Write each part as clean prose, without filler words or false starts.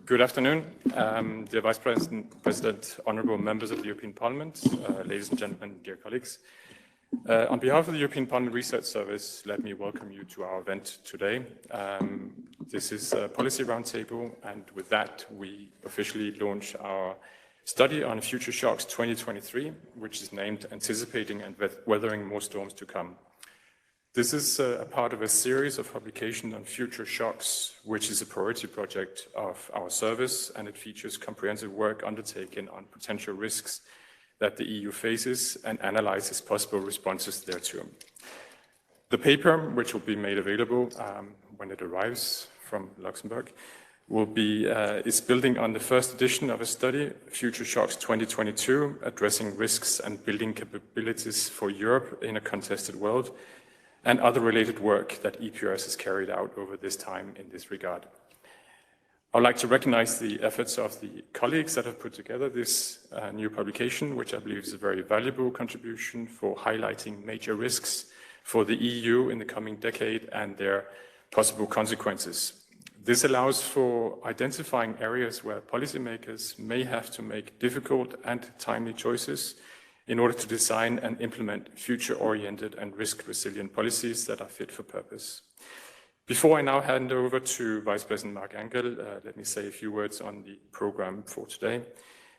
Good afternoon, dear Vice President, honorable members of the European Parliament, ladies and gentlemen, dear colleagues. On behalf of the European Parliament Research Service, let me welcome you to our event today. This is a policy roundtable, and with that, we officially launch our study on future shocks 2023, which is named Anticipating and Weathering More Storms to Come. This is a part of a series of publications on future shocks, which is a priority project of our service, and it features comprehensive work undertaken on potential risks that the EU faces and analyzes possible responses thereto. The paper, which will be made available when it arrives from Luxembourg, is building on the first edition of a study, Future Shocks 2022, addressing risks and building capabilities for Europe in a contested world, and other related work that EPRS has carried out over this time in this regard. I would like to recognize the efforts of the colleagues that have put together this new publication, which I believe is a very valuable contribution for highlighting major risks for the EU in the coming decade and their possible consequences. This allows for identifying areas where policymakers may have to make difficult and timely choices in order to design and implement future-oriented and risk-resilient policies that are fit for purpose. Before I now hand over to Vice President Marc ANGEL, let me say a few words on the program for today.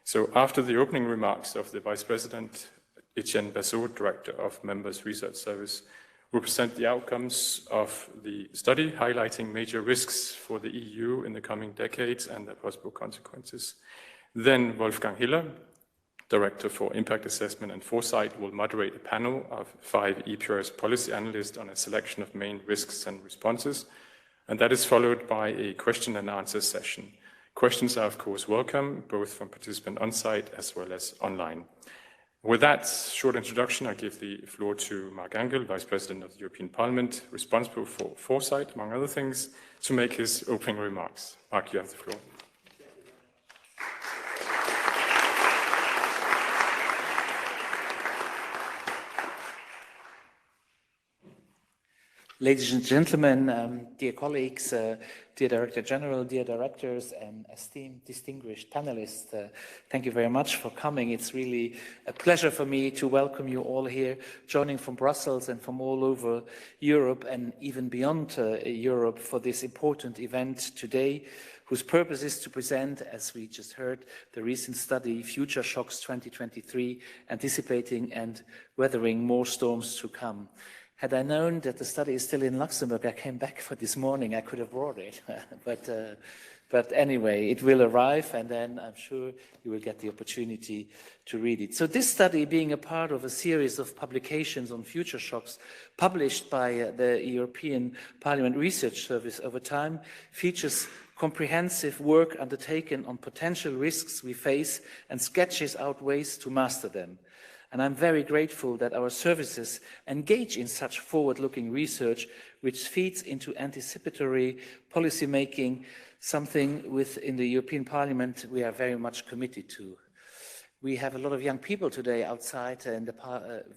So after the opening remarks of the Vice President, İlienne, Director of Members Research Service, will present the outcomes of the study, highlighting major risks for the EU in the coming decades and their possible consequences. Then Wolfgang Hiller, Director for Impact Assessment and Foresight, will moderate a panel of 5 EPRS policy analysts on a selection of main risks and responses, and that is followed by a question and answer session. Questions are, of course, welcome, both from participants on-site as well as online. With that short introduction, I give the floor to Marc ANGEL, Vice President of the European Parliament, responsible for Foresight, among other things, to make his opening remarks. Marc, you have the floor. Ladies and gentlemen, dear colleagues, dear Director General, dear directors, and esteemed distinguished panelists, thank you very much for coming. It's really a pleasure for me to welcome you all here, joining from Brussels and from all over Europe and even beyond Europe for this important event today, whose purpose is to present, as we just heard, the recent study, Future Shocks 2023, Anticipating and Weathering More Storms to Come. Had I known that the study is still in Luxembourg, I came back for this morning, I could have brought it. But anyway, it will arrive, and then I'm sure you will get the opportunity to read it. So this study, being a part of a series of publications on future shocks published by the European Parliament Research Service over time, features comprehensive work undertaken on potential risks we face and sketches out ways to master them. And I'm very grateful that our services engage in such forward-looking research, which feeds into anticipatory policy making, something within the European Parliament we are very much committed to. We have a lot of young people today outside and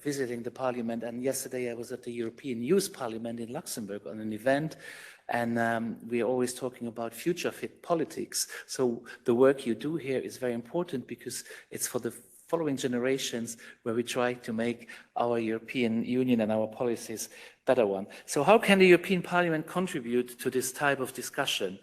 visiting the Parliament, and yesterday I was at the European Youth Parliament in Luxembourg on an event, and we are always talking about future fit politics. So the work you do here is very important because it's for the following generations where we try to make our European Union and our policies better one. So how can the European Parliament contribute to this type of discussion?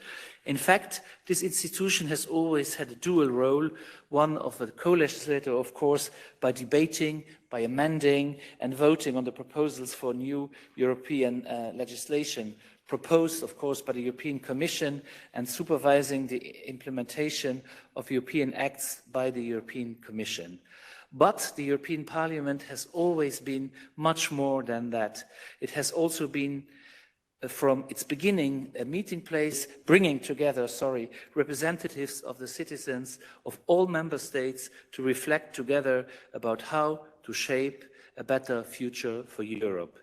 In fact, this institution has always had a dual role, one of a co-legislator, of course, by debating, by amending and voting on the proposals for new European legislation, proposed, of course, by the European Commission, and supervising the implementation of European acts by the European Commission. But the European Parliament has always been much more than that. It has also been, from its beginning, a meeting place, bringing together, representatives of the citizens of all member states to reflect together about how to shape a better future for Europe.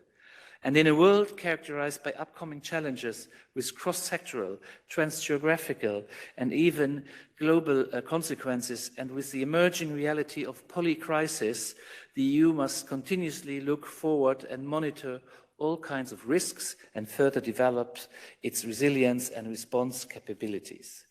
And in a world characterized by upcoming challenges with cross-sectoral, trans-geographical, and even global consequences, and with the emerging reality of polycrisis, the EU must continuously look forward and monitor all kinds of risks and further develop its resilience and response capabilities.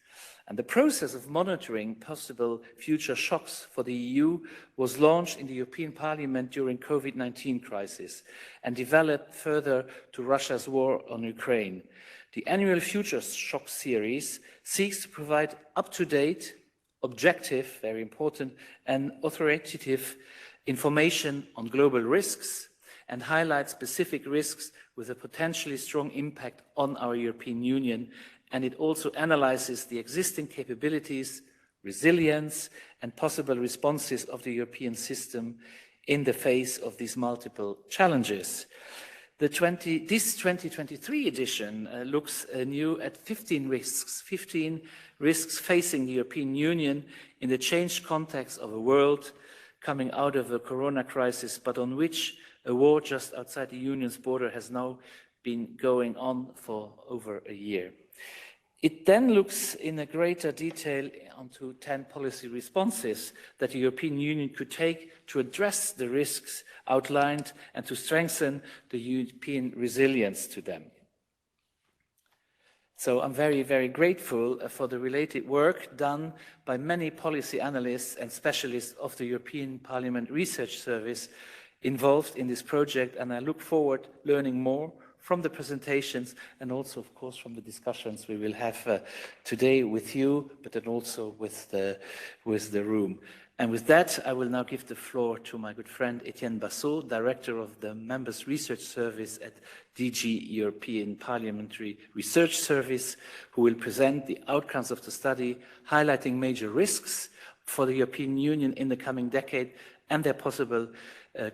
And the process of monitoring possible future shocks for the EU was launched in the European Parliament during COVID-19 crisis and developed further to Russia's war on Ukraine. The annual Future Shock series seeks to provide up-to-date, objective, very important, and authoritative information on global risks and highlight specific risks with a potentially strong impact on our European Union. And it also analyzes the existing capabilities, resilience, and possible responses of the European system in the face of these multiple challenges. This 2023 edition looks anew at 15 risks facing the European Union in the changed context of a world coming out of the corona crisis, but on which a war just outside the Union's border has now been going on for over a year. It then looks in a greater detail onto 10 policy responses that the European Union could take to address the risks outlined and to strengthen the European resilience to them. So I'm very, very grateful for the related work done by many policy analysts and specialists of the European Parliament Research Service involved in this project, and I look forward to learning more from the presentations and also, of course, from the discussions we will have today with you, but then also with the room. And with that, I will now give the floor to my good friend İtienne BASSOT, Director of the Members Research Service at DG European Parliamentary Research Service, who will present the outcomes of the study, highlighting major risks for the European Union in the coming decade and their possible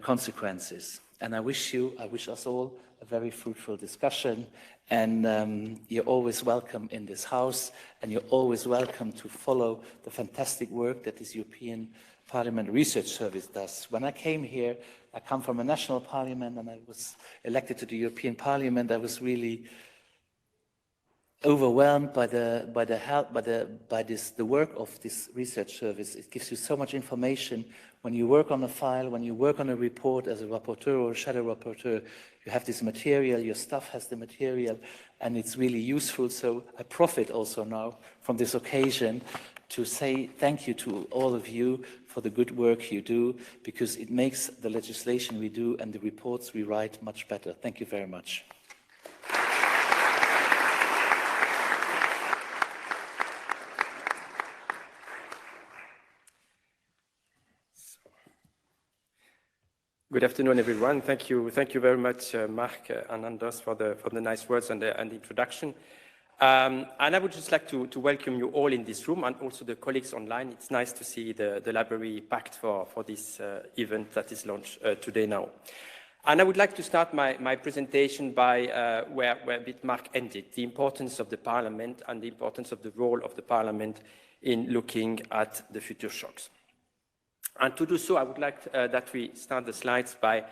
consequences. And I wish us all a very fruitful discussion, and you're always welcome in this house, and you're always welcome to follow the fantastic work that this European Parliament Research Service does. When I came here, I come from a national parliament, and I was elected to the European Parliament. I was really overwhelmed by the work of this research service. It gives you so much information. When you work on a file, when you work on a report as a rapporteur or a shadow rapporteur, you have this material, your staff has the material, and it's really useful. So I profit also now from this occasion to say thank you to all of you for the good work you do, because it makes the legislation we do and the reports we write much better. Thank you very much. Good afternoon, everyone. Thank you very much, Marc and Anders, for the nice words and the introduction. And I would just like to welcome you all in this room and also the colleagues online. It's nice to see the library packed for this event that is launched today now. And I would like to start my presentation by where a bit Marc ended, the importance of the Parliament and the importance of the role of the Parliament in looking at the future shocks. And to do so, I would like that we start the slides by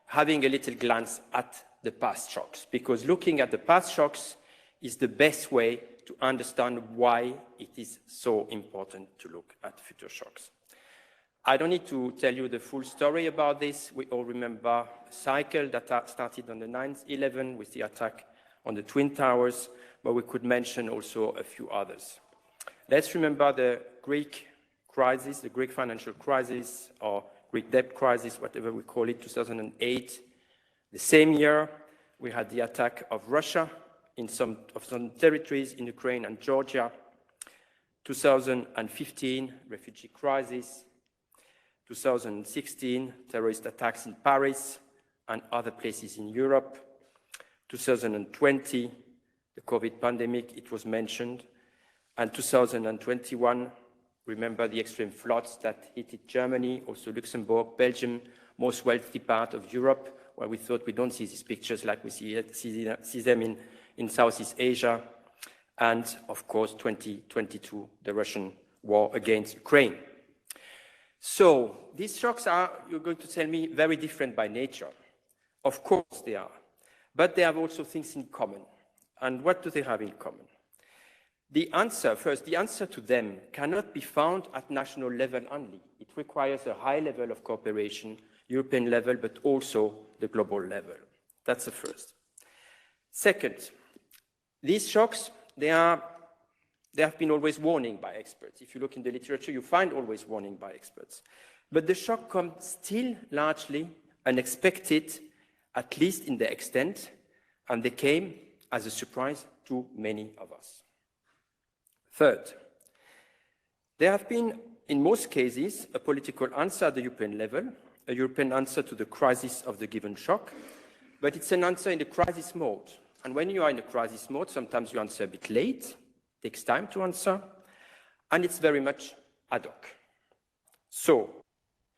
having a little glance at the past shocks, because looking at the past shocks is the best way to understand why it is so important to look at future shocks. I don't need to tell you the full story about this. We all remember a cycle that started on the 9/11 with the attack on the Twin Towers, but we could mention also a few others. Let's remember the Greek crisis, the Greek financial crisis, or Greek debt crisis, whatever we call it, 2008. The same year, we had the attack of Russia in some territories in Ukraine and Georgia. 2015, refugee crisis. 2016, terrorist attacks in Paris and other places in Europe. 2020, the COVID pandemic, it was mentioned. And 2021, remember the extreme floods that hit Germany, also Luxembourg, Belgium, most wealthy part of Europe, where we thought we don't see these pictures like we see them in Southeast Asia. And of course, 2022, the Russian war against Ukraine. So these shocks are, you're going to tell me, very different by nature. Of course they are, but they have also things in common. And what do they have in common? The answer to them cannot be found at national level only. It requires a high level of cooperation, European level, but also the global level. That's the first. Second, these shocks, they are There have been always warning by experts. If you look in the literature, you find always warning by experts. But the shock comes still largely unexpected, at least in the extent, and they came as a surprise to many of us. Third, there have been, in most cases, a political answer at the European level, a European answer to the crisis of the given shock, but it's an answer in the crisis mode. And when you are in a crisis mode, sometimes you answer a bit late, takes time to answer, and it's very much ad hoc. So,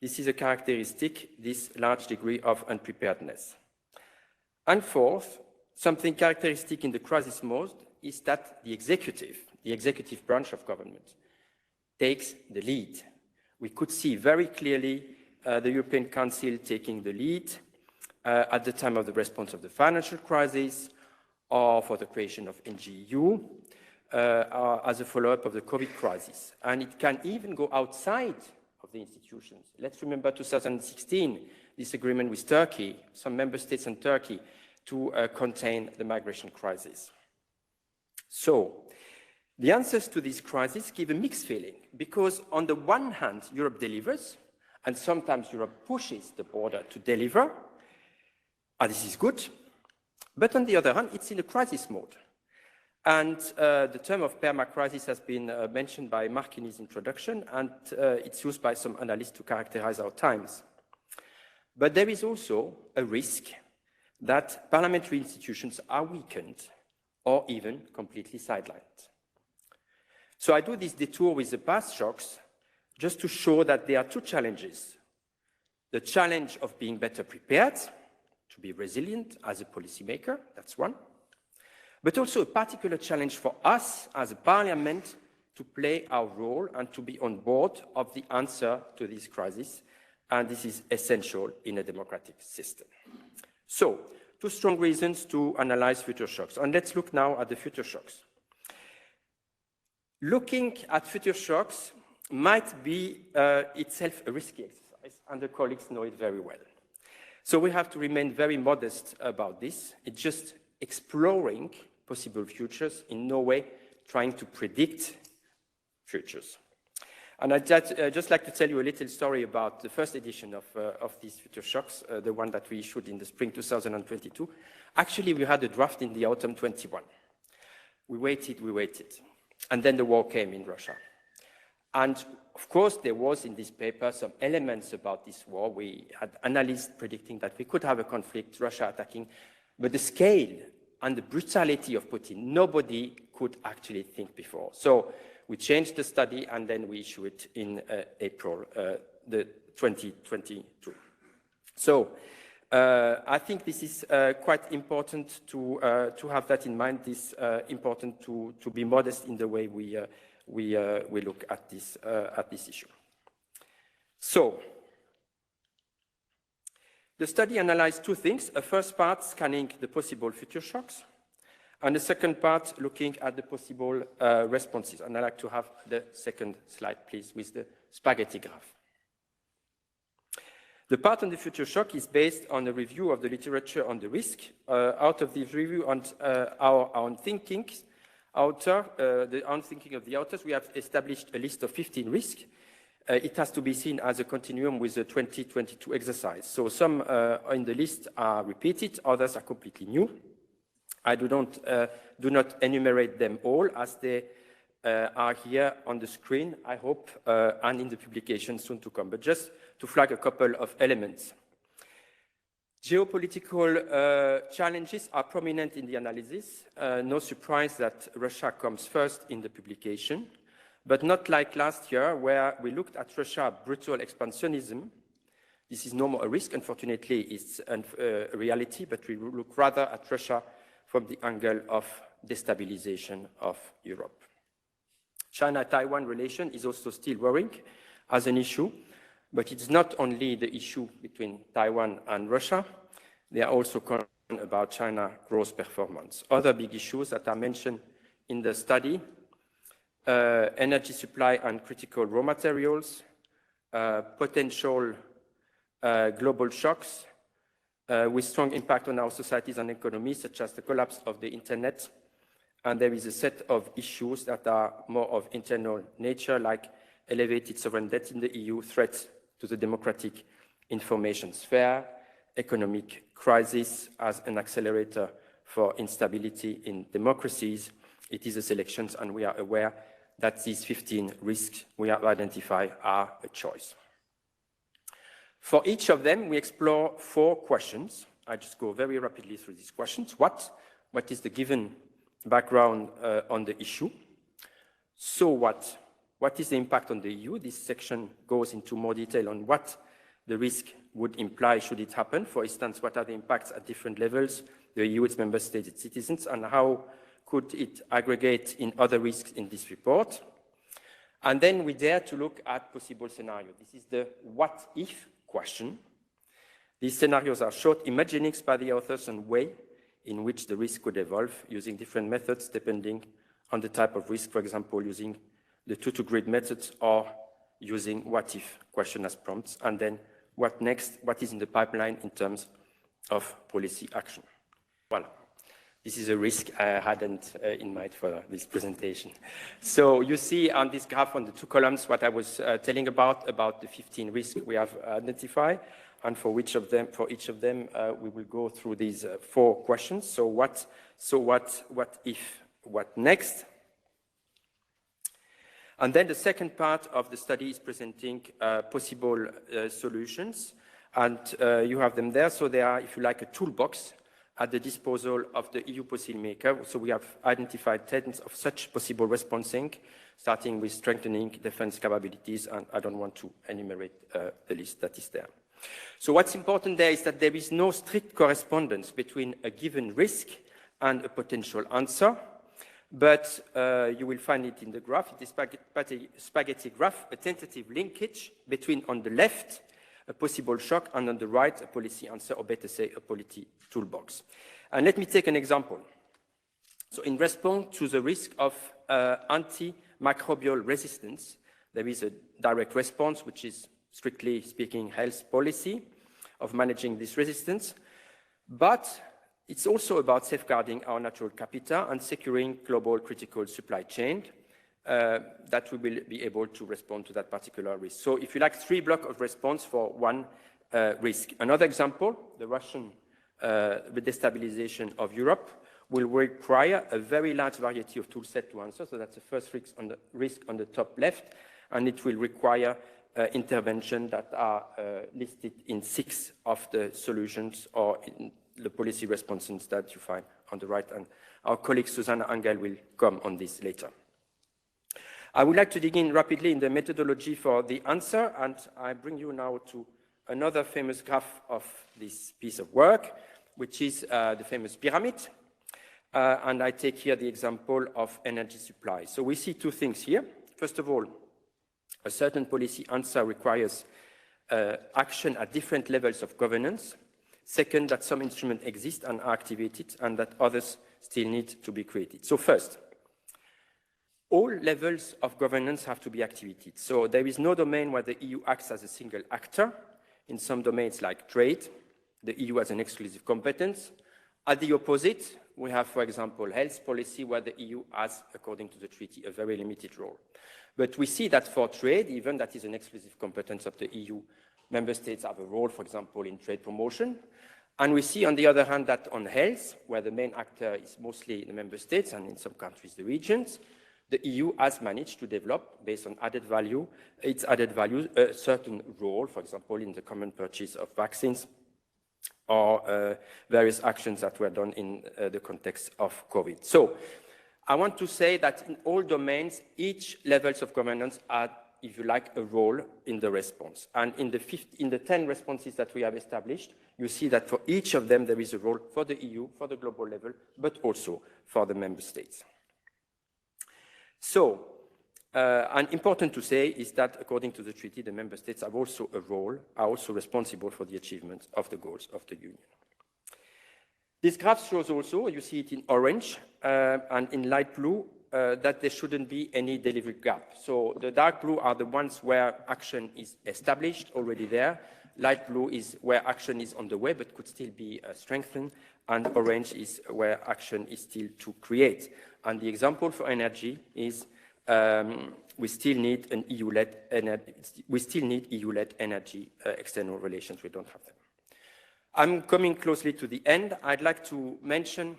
this is a characteristic, this large degree of unpreparedness. And fourth, something characteristic in the crisis mode is that the executive branch of government, takes the lead. We could see very clearly the European Council taking the lead at the time of the response of the financial crisis or for the creation of NGEU as a follow-up of the COVID crisis. And it can even go outside of the institutions. Let's remember 2016, this agreement with Turkey, some member states and Turkey, to contain the migration crisis. So, the answers to this crisis give a mixed feeling, because on the one hand, Europe delivers, and sometimes Europe pushes the border to deliver, and this is good, but on the other hand, it's in a crisis mode. And the term of perma-crisis has been mentioned by Marc in his introduction, and it's used by some analysts to characterize our times. But there is also a risk that parliamentary institutions are weakened or even completely sidelined. So I do this detour with the past shocks just to show that there are two challenges. The challenge of being better prepared, to be resilient as a policymaker, that's one, but also a particular challenge for us as a parliament to play our role and to be on board of the answer to this crisis, and this is essential in a democratic system. So, two strong reasons to analyze future shocks, and let's look now at the future shocks. Looking at future shocks might be itself a risky exercise, and the colleagues know it very well. So we have to remain very modest about this. It's just exploring possible futures, in no way trying to predict futures. And I'd just like to tell you a little story about the first edition of these future shocks, the one that we issued in the spring 2022. Actually, we had a draft in the autumn 21. We waited. And then the war came in Russia. And of course, there was in this paper some elements about this war. We had analysts predicting that we could have a conflict, Russia attacking, but the scale and the brutality of Putin, nobody could actually think before. So we changed the study and then we issued it in April 2022. So I think this is quite important to have that in mind. This important to be modest in the way we look at this issue. So the study analyzed two things: a first part scanning the possible future shocks, and the second part looking at the possible responses. And I'd like to have the second slide, please, with the spaghetti graph. The part on the future shock is based on a review of the literature on the risk. Out of this review on our own thinking, the own thinking of the authors, we have established a list of 15 risks. It has to be seen as a continuum with the 2022 exercise. So some in the list are repeated, others are completely new. I do not enumerate them all as they are here on the screen, I hope, and in the publication soon to come, but just to flag a couple of elements. Geopolitical challenges are prominent in the analysis. No surprise that Russia comes first in the publication, but not like last year where we looked at Russia's brutal expansionism. This is no more a risk, unfortunately, it's a reality, but we look rather at Russia from the angle of destabilization of Europe. China-Taiwan relation is also still worrying as an issue, but it's not only the issue between Taiwan and Russia. They are also concerned about China growth performance. Other big issues that are mentioned in the study: energy supply and critical raw materials, potential global shocks with strong impact on our societies and economies, such as the collapse of the internet and there is a set of issues that are more of internal nature, like elevated sovereign debt in the EU, threats to the democratic information sphere, economic crisis as an accelerator for instability in democracies. It is a selection, and we are aware that these 15 risks we have identified are a choice. For each of them, we explore 4 questions. I just go very rapidly through these questions. What is the given background on the issue? So what is the impact on the EU? This section goes into more detail on what the risk would imply should it happen. For instance, what are the impacts at different levels, the EU, its member states, its citizens, and how could it aggregate in other risks in this report? And then we dare to look at possible scenarios. This is the what-if question. These scenarios are short imaginings by the authors and way in which the risk could evolve using different methods depending on the type of risk, for example, using the 2-to-grid methods or using what-if question as prompts, and then what next, what is in the pipeline in terms of policy action. Voilà. This is a risk I hadn't in mind for this presentation. So you see on this graph on the 2 columns what I was telling about the 15 risks we have identified, and for each of them, we will go through these 4 questions. So what if, what next? And then the second part of the study is presenting possible solutions, and you have them there. So they are, if you like, a toolbox at the disposal of the EU policymaker. So we have identified 10 of such possible responsing, starting with strengthening defense capabilities, and I don't want to enumerate the list that is there. So what's important there is that there is no strict correspondence between a given risk and a potential answer, but you will find it in the graph. It is spaghetti graph, a tentative linkage between, on the left, a possible shock, and on the right, a policy answer, or better say, a policy toolbox. And let me take an example. So in response to the risk of antimicrobial resistance, there is a direct response, which is, strictly speaking, health policy of managing this resistance. But it's also about safeguarding our natural capital and securing global critical supply chain that we will be able to respond to that particular risk. So if you like, 3 blocks of response for one risk. Another example, the Russian destabilization of Europe will require a very large variety of tool set to answer. So that's the first risk on the top left, and it will require intervention that are listed in 6 of the solutions or in the policy responses that you find on the right. And our colleague Marc ANGEL will come on this later. I would like to dig in rapidly in the methodology for the answer, and I bring you now to another famous graph of this piece of work, which is the famous pyramid. And I take here the example of energy supply. So we see 2 things here. First of all, a certain policy answer requires action at different levels of governance. Second, that some instruments exist and are activated, and that others still need to be created. So first, all levels of governance have to be activated. So there is no domain where the EU acts as a single actor. In some domains like trade, the EU has an exclusive competence. At the opposite, we have, for example, health policy, where the EU has, according to the treaty, a very limited role. But we see that for trade, even that is an exclusive competence of the EU, member states have a role, for example, in trade promotion. And we see, on the other hand, that on health, where the main actor is mostly the member states and in some countries the regions, the EU has managed to develop, based on added value, its added value, a certain role, for example, in the common purchase of vaccines or various actions that were done in the context of COVID. So I want to say that in all domains, each levels of governance had, if you like, a role in the response. And in the 10 responses that we have established, you see that for each of them, there is a role for the EU, for the global level, but also for the member states. So, and important to say is that according to the treaty, the member states have also a role, are also responsible for the achievement of the goals of the Union. This graph shows also, you see it in orange and in light blue, that there shouldn't be any delivery gap. So the dark blue are the ones where action is established already there. light blue is where action is on the way but could still be strengthened, and orange is where action is still to create. And the example for energy is we still need an EU-led energy external relations. We don't have them. I'm coming closely to the end. I'd like to mention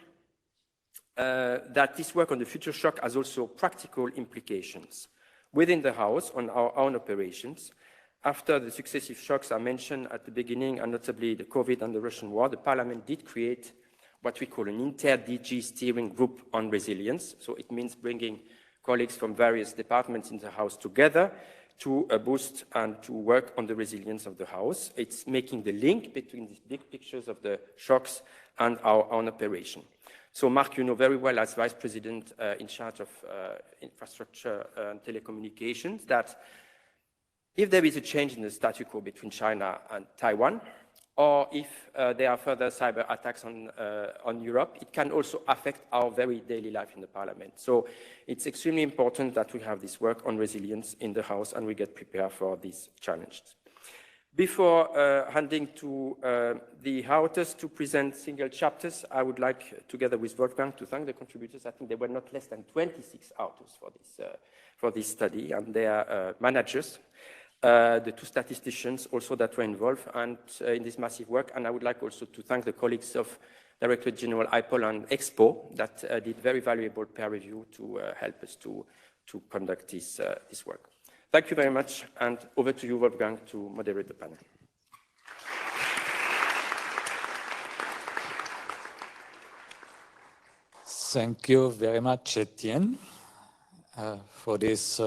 that this work on the future shock has also practical implications within the House on our own operations. After the successive shocks I mentioned at the beginning, and notably the COVID and the Russian war, the Parliament did create what we call an inter-DG steering group on resilience. So it means bringing colleagues from various departments in the House together to boost and to work on the resilience of the House. It's making the link between these big pictures of the shocks and our own operation. So Marc, you know very well as Vice President in charge of infrastructure and telecommunications that if there is a change in the statu quo between China and Taiwan, or if there are further cyber attacks on Europe, it can also affect our very daily life in the Parliament. So it's extremely important that we have this work on resilience in the House and we get prepared for these challenges. Before handing to the authors to present single chapters, I would like, together with Wolfgang, to thank the contributors. I think there were not less than 26 authors for this study, and their managers. The two statisticians also that were involved and in this massive work. And I would like also to thank the colleagues of Directorate General IPOL and Expo that did very valuable peer review to help us to conduct this work. Thank you very much, and over to you, Wolfgang, to moderate the panel. Thank you very much, Etienne, for this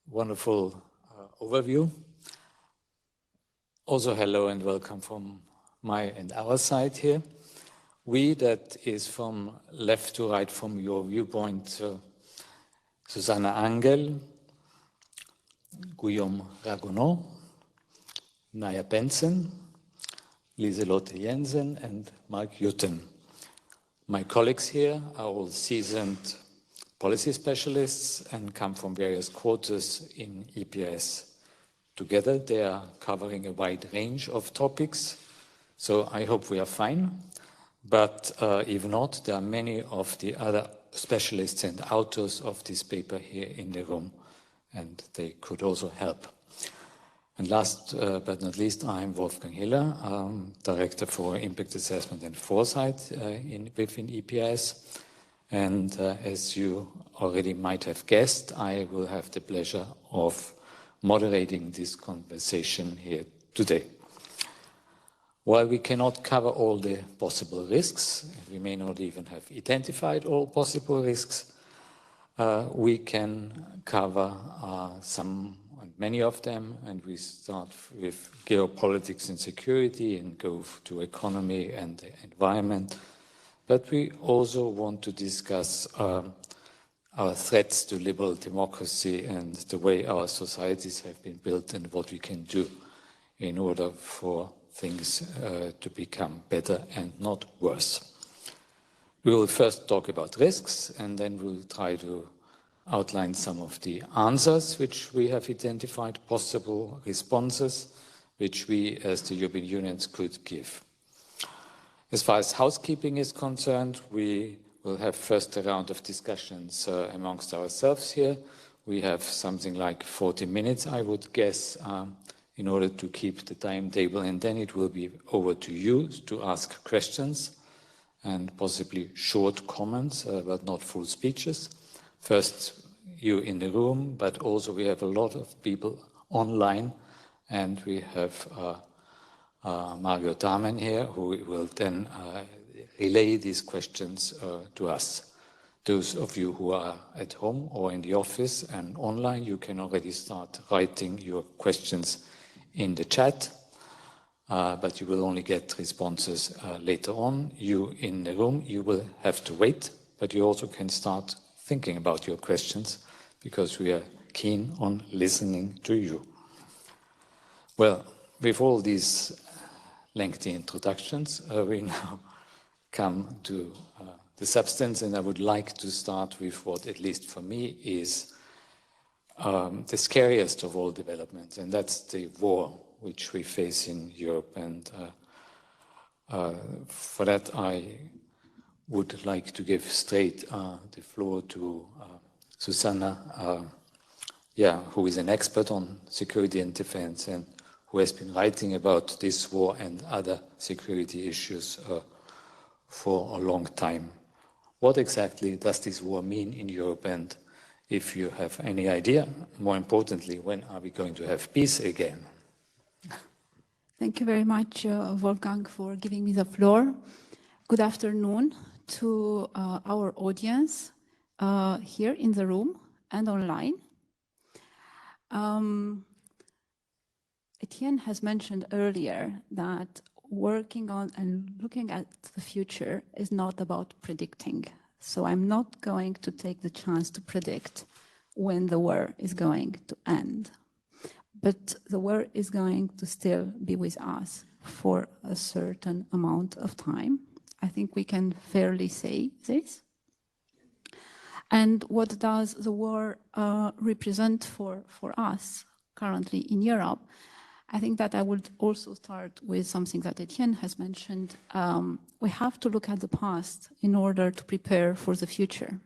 wonderful overview. Also, hello and welcome from my and our side here. We, that is from left to right from your viewpoint, Susanna Angel, Guillaume Ragonneau, Naya Benson, Lieselotte Jensen, and Mark Jutten. My colleagues here are all seasoned policy specialists and come from various quarters in EPRS. Together, they are covering a wide range of topics, so I hope we are fine. But if not, there are many of the other specialists and authors of this paper here in the room, and they could also help. And last but not least, I'm Wolfgang Hiller, Director for Impact Assessment and Foresight within EPRS. And as you already might have guessed, I will have the pleasure of moderating this conversation here today. While we cannot cover all the possible risks, we may not even have identified all possible risks, we can cover many of them, and we start with geopolitics and security and go to economy and the environment. But we also want to discuss our threats to liberal democracy and the way our societies have been built and what we can do in order for things to become better and not worse. We will first talk about risks, and then we'll try to outline some of the answers which we have identified, possible responses which we as the European Union could give. As far as housekeeping is concerned, we will have first a round of discussions amongst ourselves here. We have something like 40 minutes, I would guess, in order to keep the timetable, and then it will be over to you to ask questions and possibly short comments, but not full speeches. First, you in the room, but also we have a lot of people online, and we have Mario Damen here, who will then relay these questions to us. Those of you who are at home or in the office and online, you can already start writing your questions in the chat, but you will only get responses later on. You in the room, you will have to wait, but you also can start thinking about your questions because we are keen on listening to you. Well, with all these lengthy introductions, we now come to the substance, and I would like to start with what, at least for me, is the scariest of all developments, and that's the war which we face in Europe. And for that, I would like to give straight the floor to Susanna, who is an expert on security and defense and who has been writing about this war and other security issues for a long time. What exactly does this war mean in Europe? And if you have any idea, more importantly, when are we going to have peace again? Thank you very much, Wolfgang, for giving me the floor. Good afternoon to our audience here in the room and online. Etienne has mentioned earlier that working on and looking at the future is not about predicting. So I'm not going to take the chance to predict when the war is going to end. But the war is going to still be with us for a certain amount of time. I think we can fairly say this. And what does the war represent for us currently in Europe? I think that I would also start with something that Etienne has mentioned. We have to look at the past in order to prepare for the future.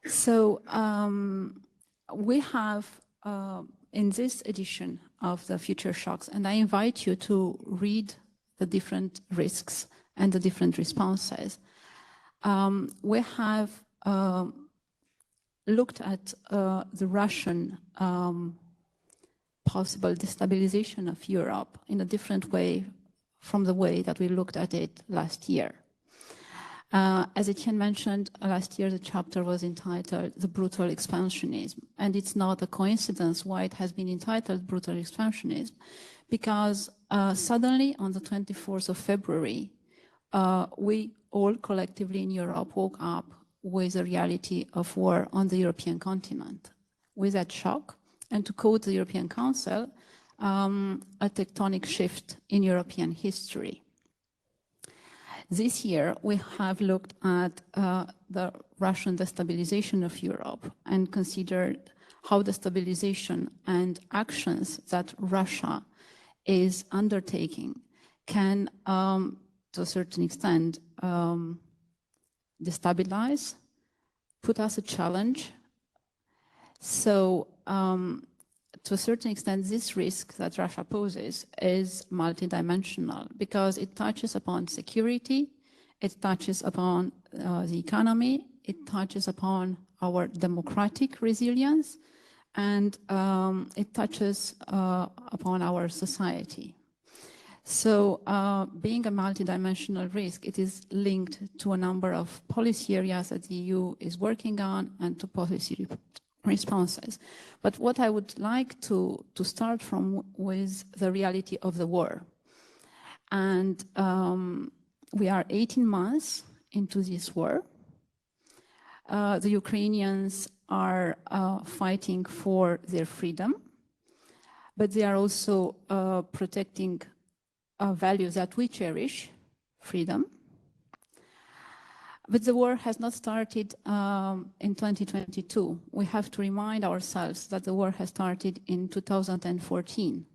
So we have, in this edition of the Future Shocks, and I invite you to read the different risks and the different responses. We have looked at the Russian possible destabilization of Europe in a different way from the way that we looked at it last year. As Etienne mentioned, last year the chapter was entitled The Brutal Expansionism, and it's not a coincidence why it has been entitled Brutal Expansionism, because suddenly on the 24th of February, we all collectively in Europe woke up with the reality of war on the European continent. With that shock, and to quote the European Council, a tectonic shift in European history. This year, we have looked at the Russian destabilization of Europe and considered how destabilization and actions that Russia is undertaking can, to a certain extent, destabilize, put us a challenge. So, to a certain extent, this risk that Russia poses is multidimensional because it touches upon security, it touches upon the economy, it touches upon our democratic resilience, and it touches upon our society. So, being a multidimensional risk, it is linked to a number of policy areas that the EU is working on and to policy responses. But what I would like to start from with the reality of the war. And we are 18 months into this war. The Ukrainians are fighting for their freedom, but they are also protecting values that we cherish, freedom. But the war has not started in 2022. We have to remind ourselves that the war has started in 2014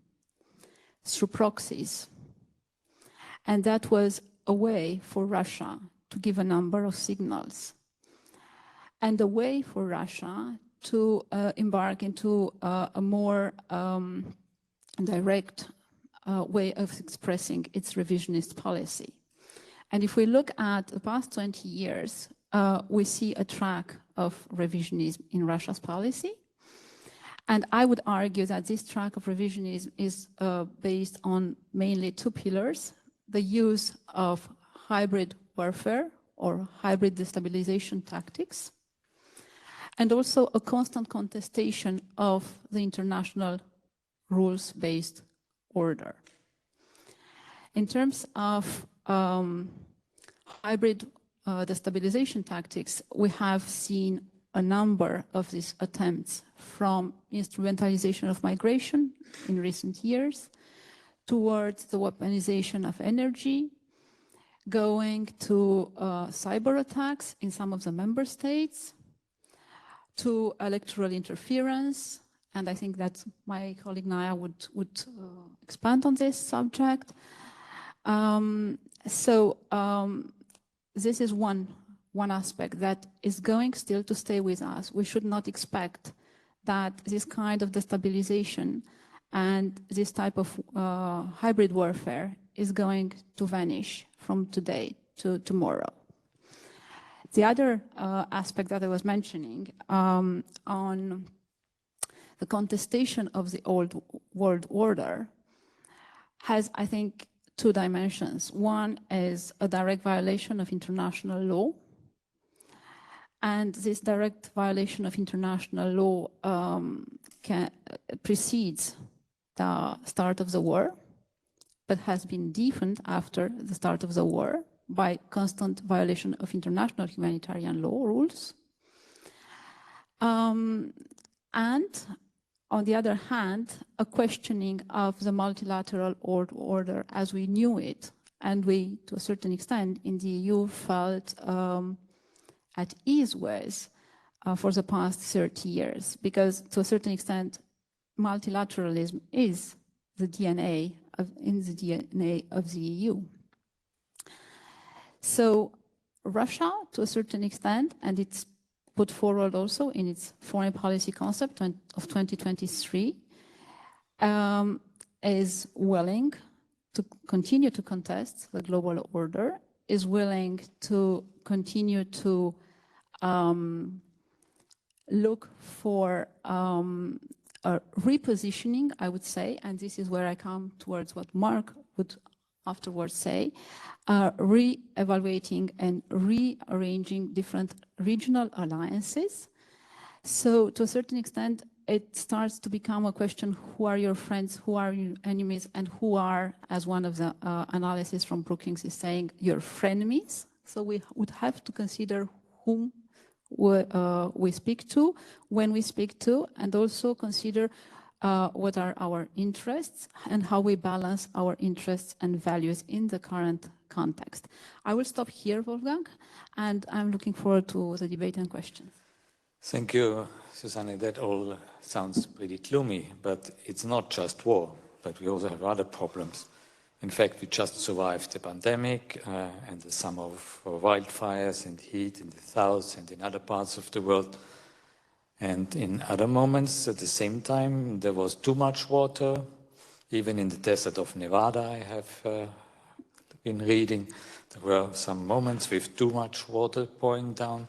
through proxies. And that was a way for Russia to give a number of signals. And a way for Russia to embark into a more direct way of expressing its revisionist policy. And if we look at the past 20 years, we see a track of revisionism in Russia's policy. And I would argue that this track of revisionism is based on mainly two pillars: the use of hybrid warfare or hybrid destabilization tactics, and also a constant contestation of the international rules-based order. In terms of hybrid destabilization tactics, we have seen a number of these attempts, from instrumentalization of migration in recent years, towards the weaponization of energy, going to cyber attacks in some of the member states, to electoral interference, and I think that my colleague Naya would expand on this subject. This is one aspect that is going still to stay with us. We should not expect that this kind of destabilization and this type of hybrid warfare is going to vanish from today to tomorrow. The other aspect that I was mentioning on the contestation of the old world order has, I think, two dimensions. One is a direct violation of international law. And this direct violation of international law precedes the start of the war, but has been deepened after the start of the war by constant violation of international humanitarian law rules. And on the other hand, a questioning of the multilateral order as we knew it. And we, to a certain extent, in the EU felt at ease with for the past 30 years, because to a certain extent, multilateralism is the DNA in the DNA of the EU. So Russia, to a certain extent, and it's put forward also in its foreign policy concept of 2023, is willing to continue to contest the global order, is willing to continue to look for a repositioning, I would say, and this is where I come towards what Marc would afterwards say, re-evaluating and rearranging different regional alliances. So to a certain extent, it starts to become a question, who are your friends, who are your enemies, and who are, as one of the analysis from Brookings is saying, your frenemies. So we would have to consider whom we speak to, when we speak to, and also consider what are our interests and how we balance our interests and values in the current context. I will stop here, Wolfgang, and I'm looking forward to the debate and questions. Thank you, Susanne. That all sounds pretty gloomy, but it's not just war, but we also have other problems. In fact, we just survived the pandemic and the summer of wildfires and heat in the south and in other parts of the world. And in other moments, at the same time, there was too much water. Even in the desert of Nevada, I have been reading, there were some moments with too much water pouring down.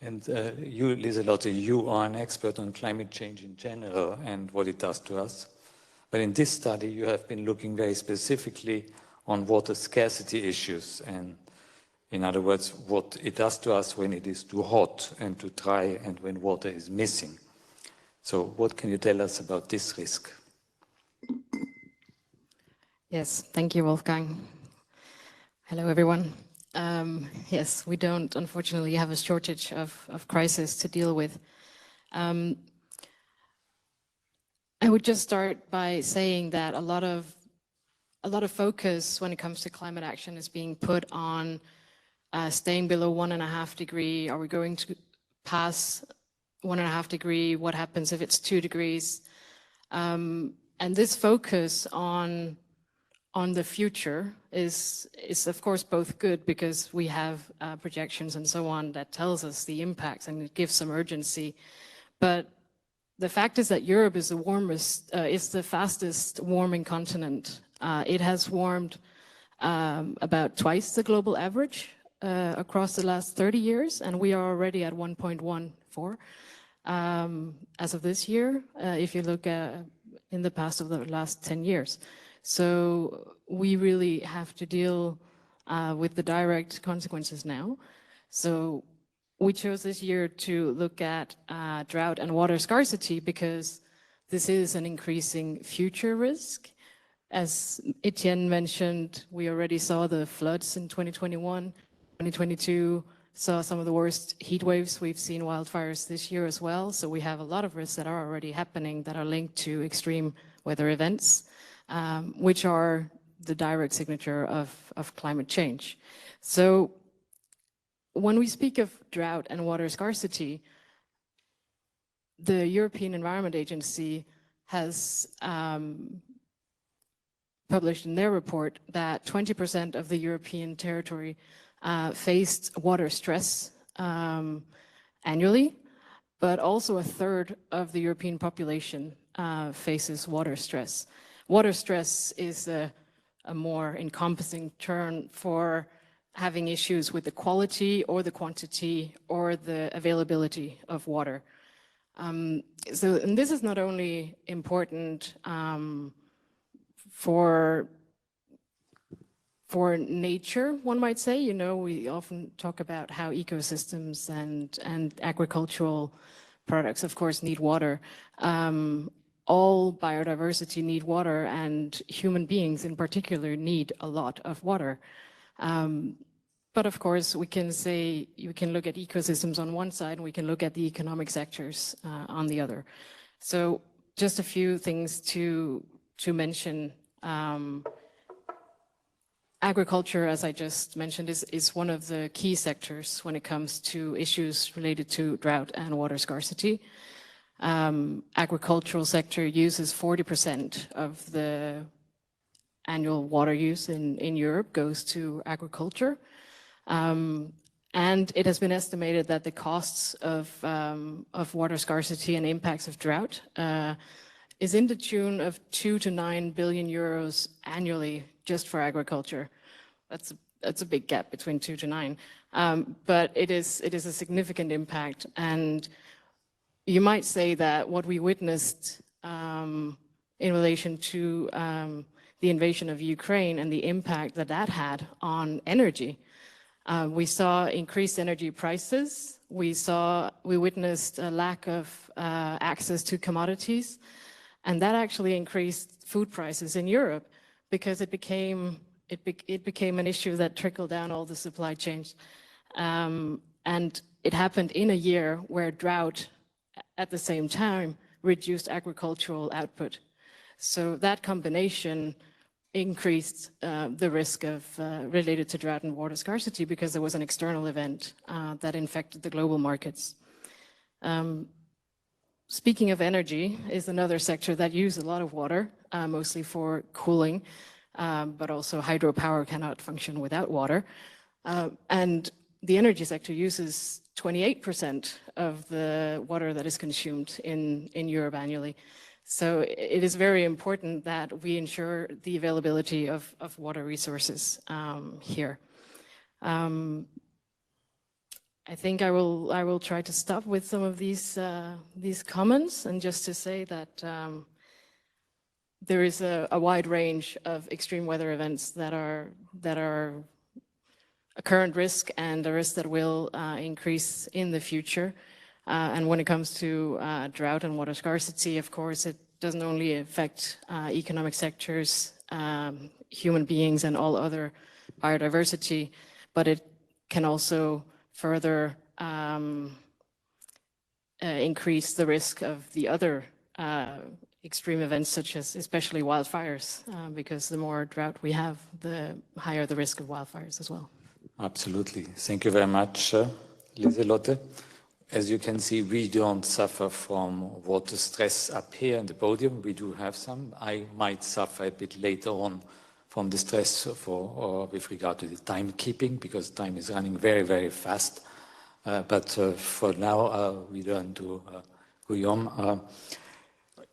And you, Lieselotte, you are an expert on climate change in general and what it does to us. But in this study, you have been looking very specifically on water scarcity issues, and in other words, what it does to us when it is too hot and too dry and when water is missing. So what can you tell us about this risk? Yes, thank you, Wolfgang. Hello, everyone. Yes, we don't, unfortunately, have a shortage of crisis to deal with. I would just start by saying that a lot of focus when it comes to climate action is being put on staying below 1.5 degrees. Are we going to pass 1.5 degrees? What happens if it's 2 degrees? And this focus on the future is of course both good, because we have projections and so on that tells us the impacts and it gives some urgency. But the fact is that Europe is the fastest warming continent. It has warmed about twice the global average across the last 30 years, and we are already at 1.14 as of this year, if you look at in the past of the last 10 years. So we really have to deal with the direct consequences now. So we chose this year to look at drought and water scarcity because this is an increasing future risk. As Etienne mentioned, we already saw the floods in 2021, 2022, saw some of the worst heat waves. We've seen wildfires this year as well. So we have a lot of risks that are already happening that are linked to extreme weather events, which are the direct signature of climate change. So when we speak of drought and water scarcity, the European Environment Agency has published in their report that 20% of the European territory faced water stress annually, but also a third of the European population faces water stress. Water stress is a more encompassing term for having issues with the quality or the quantity or the availability of water. And this is not only important for nature, one might say. You know, we often talk about how ecosystems and agricultural products, of course, need water. All biodiversity need water, and human beings in particular need a lot of water. But of course, we can say, you can look at ecosystems on one side, and we can look at the economic sectors on the other. So just a few things to mention. Agriculture, as I just mentioned, is one of the key sectors when it comes to issues related to drought and water scarcity. Agricultural sector uses 40% of the annual water use in Europe goes to agriculture. And it has been estimated that the costs of water scarcity and impacts of drought is in the tune of 2 to 9 billion euros annually just for agriculture. That's a big gap between 2 to 9. But it is a significant impact. And you might say that what we witnessed in relation to the invasion of Ukraine and the impact that that had on energy. We saw increased energy prices. We witnessed a lack of access to commodities, and that actually increased food prices in Europe because it became an issue that trickled down all the supply chains. And it happened in a year where drought at the same time reduced agricultural output. So that combination increased the risk of related to drought and water scarcity because there was an external event that infected the global markets. Speaking of energy is another sector that uses a lot of water, mostly for cooling, but also hydropower cannot function without water. And the energy sector uses 28% of the water that is consumed in Europe annually. So it is very important that we ensure the availability of water resources here. I think I will try to stop with some of these comments, and just to say that there is a wide range of extreme weather events that are a current risk and a risk that will increase in the future. And when it comes to drought and water scarcity, of course, it doesn't only affect economic sectors, human beings, and all other biodiversity, but it can also further increase the risk of the other extreme events, such as especially wildfires, because the more drought we have, the higher the risk of wildfires as well. Absolutely. Thank you very much, Lieselotte. As you can see, we don't suffer from water stress up here in the podium. We do have some. I might suffer a bit later on from the stress with regard to the timekeeping, because time is running very, very fast. But for now, we turn to Guillaume.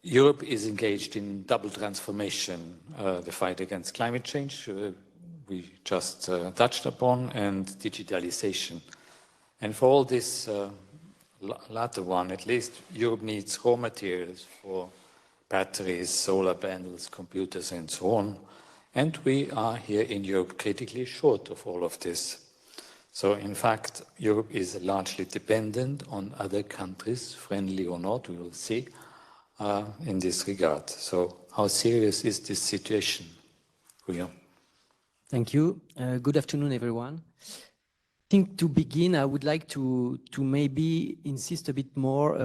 Europe is engaged in double transformation, the fight against climate change, we just touched upon, and digitalization. And for all this latter one, at least, Europe needs raw materials for batteries, solar panels, computers, and so on. And we are here in Europe critically short of all of this. So, in fact, Europe is largely dependent on other countries, friendly or not, we will see, in this regard. So, how serious is this situation, Guillaume? Thank you. Good afternoon, everyone. I think to begin, I would like to maybe insist a bit more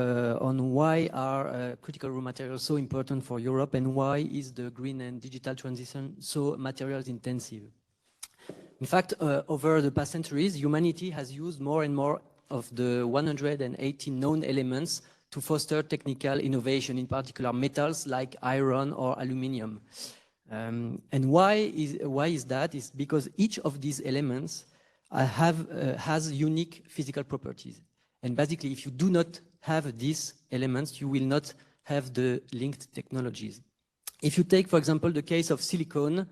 on why are critical raw materials so important for Europe, and why is the green and digital transition so materials intensive. In fact, over the past centuries, humanity has used more and more of the 180 known elements to foster technical innovation, in particular metals like iron or aluminium. And why is that? Is because each of these elements has unique physical properties. And basically, if you do not have these elements, you will not have the linked technologies. If you take, for example, the case of silicon,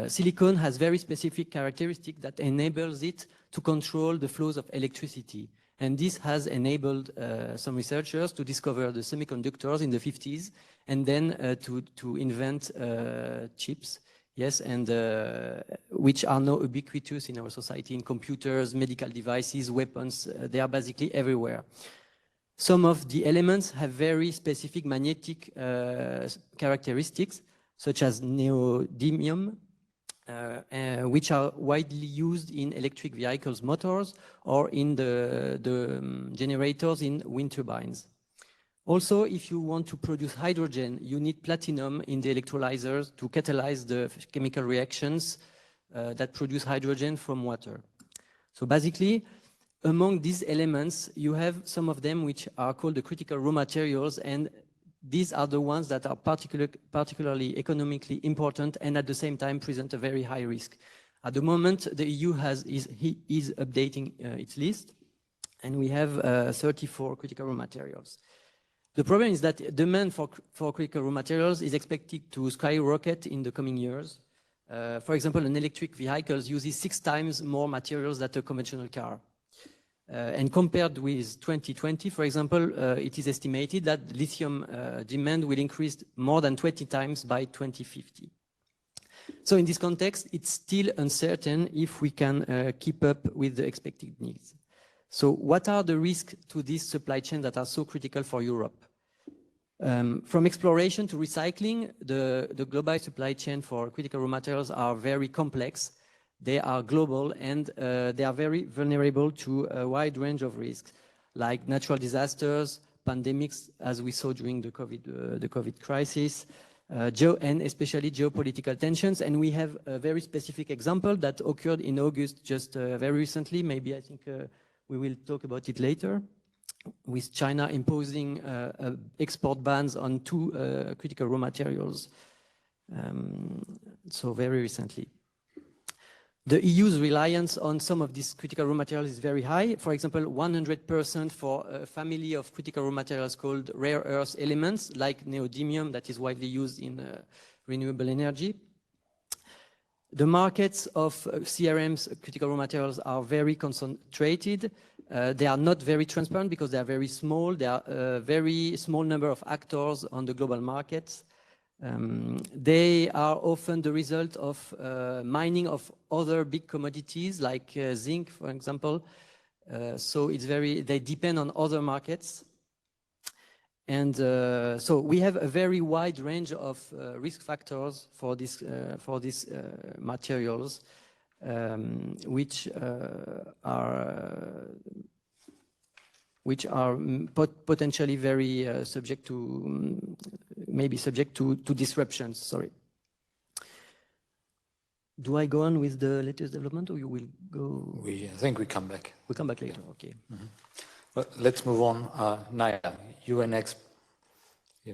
silicon has very specific characteristics that enables it to control the flows of electricity. And this has enabled some researchers to discover the semiconductors in the 50s and then to invent chips, yes, and which are now ubiquitous in our society, in computers, medical devices, weapons. They are basically everywhere. Some of the elements have very specific magnetic characteristics, such as neodymium, which are widely used in electric vehicles motors or in the generators in wind turbines. Also, if you want to produce hydrogen, you need platinum in the electrolyzers to catalyze the chemical reactions that produce hydrogen from water. So basically, among these elements, you have some of them which are called the critical raw materials, and these are the ones that are particularly economically important and at the same time present a very high risk. At the moment, the EU is updating its list, and we have 34 critical raw materials. The problem is that demand for critical raw materials is expected to skyrocket in the coming years. For example, an electric vehicle uses 6 times more materials than a conventional car. And compared with 2020, for example, it is estimated that lithium demand will increase more than 20 times by 2050. So in this context, it's still uncertain if we can keep up with the expected needs. So what are the risks to this supply chain that are so critical for Europe? From exploration to recycling, the global supply chain for critical raw materials are very complex. They are global and they are very vulnerable to a wide range of risks, like natural disasters, pandemics, as we saw during the COVID crisis, and especially geopolitical tensions. And we have a very specific example that occurred in August, just very recently. Maybe I think we will talk about it later, with China imposing export bans on 2 critical raw materials. So very recently. The EU's reliance on some of these critical raw materials is very high. For example, 100% for a family of critical raw materials called rare earth elements, like neodymium, that is widely used in renewable energy. The markets of CRM's critical raw materials are very concentrated. They are not very transparent because they are very small. There are a very small number of actors on the global markets. They are often the result of mining of other big commodities like zinc, for example. So they depend on other markets. And so we have a very wide range of risk factors for these materials, which are potentially very subject to disruptions. Sorry. Do I go on with the latest development, or you will go? I think we come back. We'll come back later. Okay. Mm-hmm. Well, let's move on. Naya, you an expert. Yeah,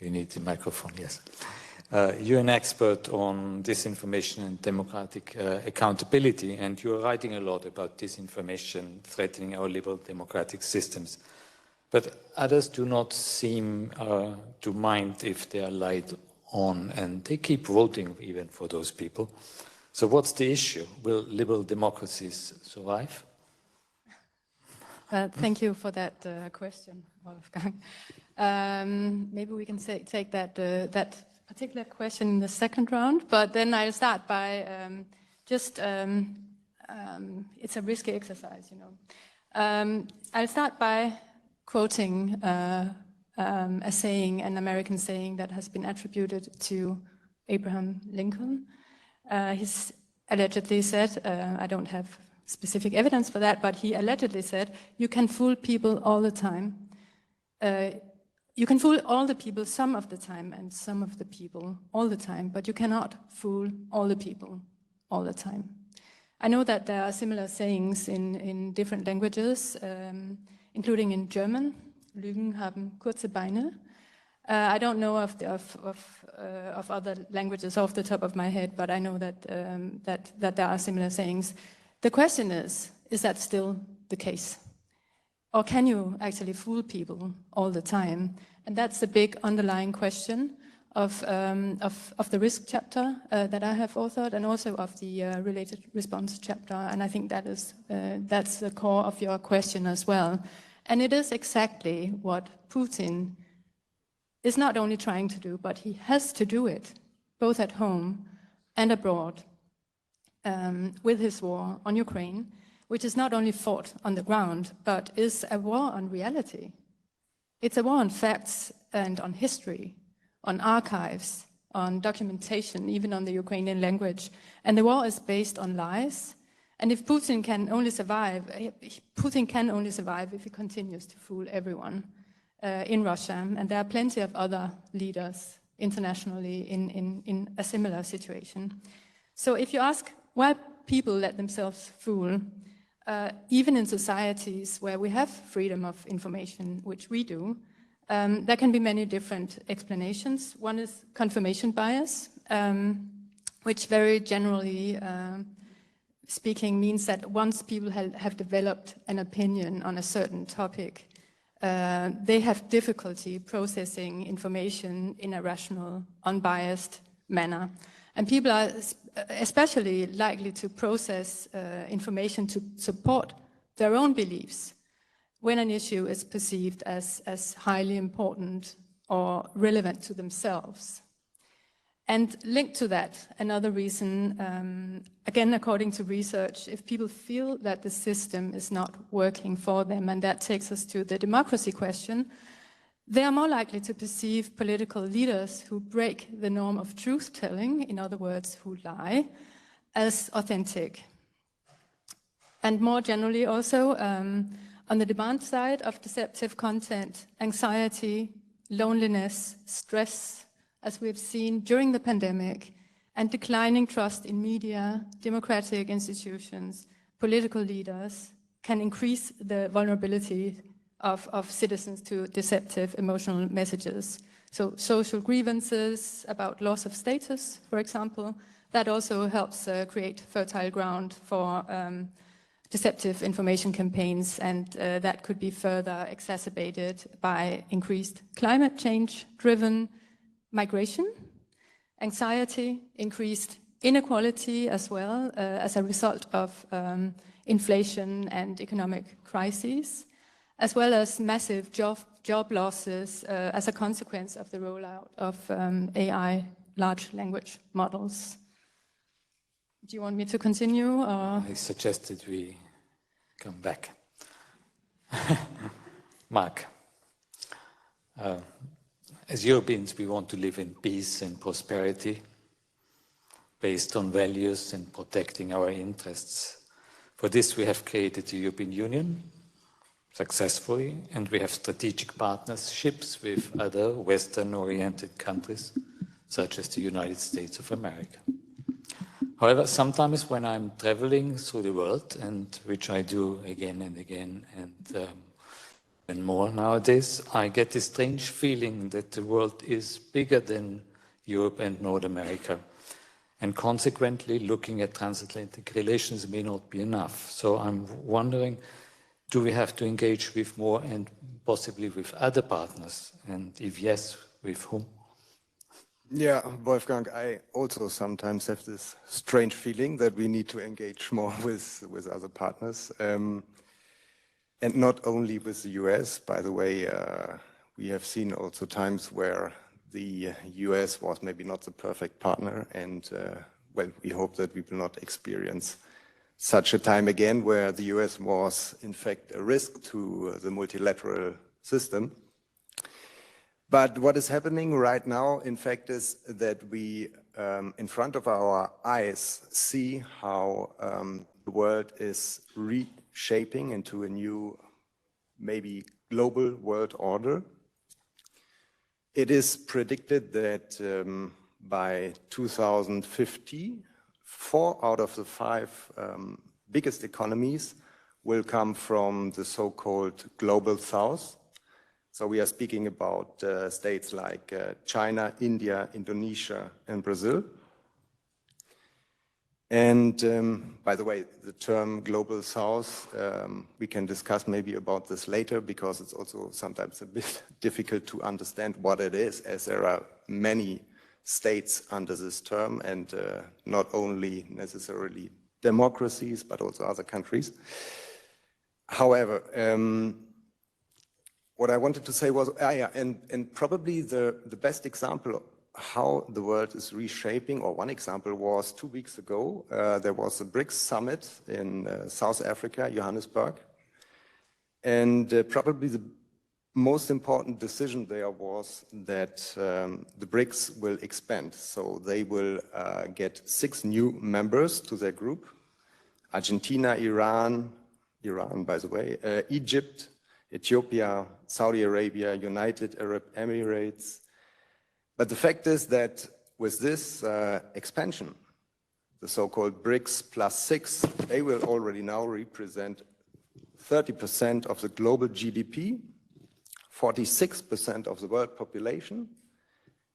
you need the microphone. Yes. You're an expert on disinformation and democratic accountability, and you're writing a lot about disinformation threatening our liberal democratic systems. But others do not seem to mind if they are lied on, and they keep voting even for those people. So what's the issue? Will liberal democracies survive? Thank you for that question, Wolfgang. Maybe we can take that particular question in the second round, but then I'll start by it's a risky exercise, you know. I'll start by quoting a saying, an American saying that has been attributed to Abraham Lincoln. He's allegedly said, I don't have specific evidence for that, but he allegedly said, you can fool people all the time. You can fool all the people some of the time and some of the people all the time, but you cannot fool all the people all the time. I know that there are similar sayings in different languages, including in German. Lügen haben kurze Beine. I don't know of other languages off the top of my head, but I know that, that there are similar sayings. The question is that still the case? Or can you actually fool people all the time? And that's the big underlying question of the risk chapter that I have authored, and also of the related response chapter. And I think that is that's the core of your question as well. And it is exactly what Putin is not only trying to do, but he has to do it, both at home and abroad, with his war on Ukraine, which is not only fought on the ground, but is a war on reality. It's a war on facts and on history, on archives, on documentation, even on the Ukrainian language. And the war is based on lies. And if Putin can only survive, if he continues to fool everyone in Russia. And there are plenty of other leaders internationally in a similar situation. So if you ask why people let themselves fool, even in societies where we have freedom of information, which we do, there can be many different explanations. One is confirmation bias, which very generally speaking means that once people have developed an opinion on a certain topic, they have difficulty processing information in a rational, unbiased manner. And people are especially likely to process information to support their own beliefs when an issue is perceived as highly important or relevant to themselves. And linked to that, another reason, again, according to research, if people feel that the system is not working for them, and that takes us to the democracy question, they are more likely to perceive political leaders who break the norm of truth-telling, in other words, who lie, as authentic. And more generally also, on the demand side of deceptive content, anxiety, loneliness, stress, as we've seen during the pandemic, and declining trust in media, democratic institutions, political leaders, can increase the vulnerability of citizens to deceptive emotional messages. So social grievances about loss of status, for example, that also helps create fertile ground for deceptive information campaigns, and that could be further exacerbated by increased climate change-driven migration, anxiety, increased inequality as well as a result of inflation and economic crises, as well as massive job losses as a consequence of the rollout of AI, large language models. Do you want me to continue? Or? I suggested we come back. Marc, as Europeans, we want to live in peace and prosperity based on values and protecting our interests. For this, we have created the European Union successfully, and we have strategic partnerships with other Western-oriented countries, such as the United States of America. However, sometimes when I'm traveling through the world, and which I do again and again, and more nowadays, I get this strange feeling that the world is bigger than Europe and North America. And consequently, looking at transatlantic relations may not be enough. So I'm wondering, do we have to engage with more and possibly with other partners? And if yes, with whom? Yeah, Wolfgang, I also sometimes have this strange feeling that we need to engage more with other partners. And not only with the US, by the way, we have seen also times where the US was maybe not the perfect partner, and well, we hope that we will not experience such a time again where the US was in fact a risk to the multilateral system. But what is happening right now, in fact, is that we, in front of our eyes, see how the world is reshaping into a new, maybe global world order. It is predicted that by 2050, 4 out of the 5 biggest economies will come from the so-called Global South. So we are speaking about states like China, India, Indonesia, and Brazil. And by the way, the term Global South, we can discuss maybe about this later, because it's also sometimes a bit difficult to understand what it is, as there are many states under this term, and not only necessarily democracies, but also other countries. However, what I wanted to say was, and probably the best example how the world is reshaping, or one example was 2 weeks ago, there was a BRICS summit in South Africa, Johannesburg. And probably the most important decision there was that the BRICS will expand. So they will get 6 new members to their group: Argentina, Iran, by the way, Egypt, Ethiopia, Saudi Arabia, United Arab Emirates. But the fact is that with this expansion, the so-called BRICS plus 6, they will already now represent 30% of the global GDP, 46% of the world population,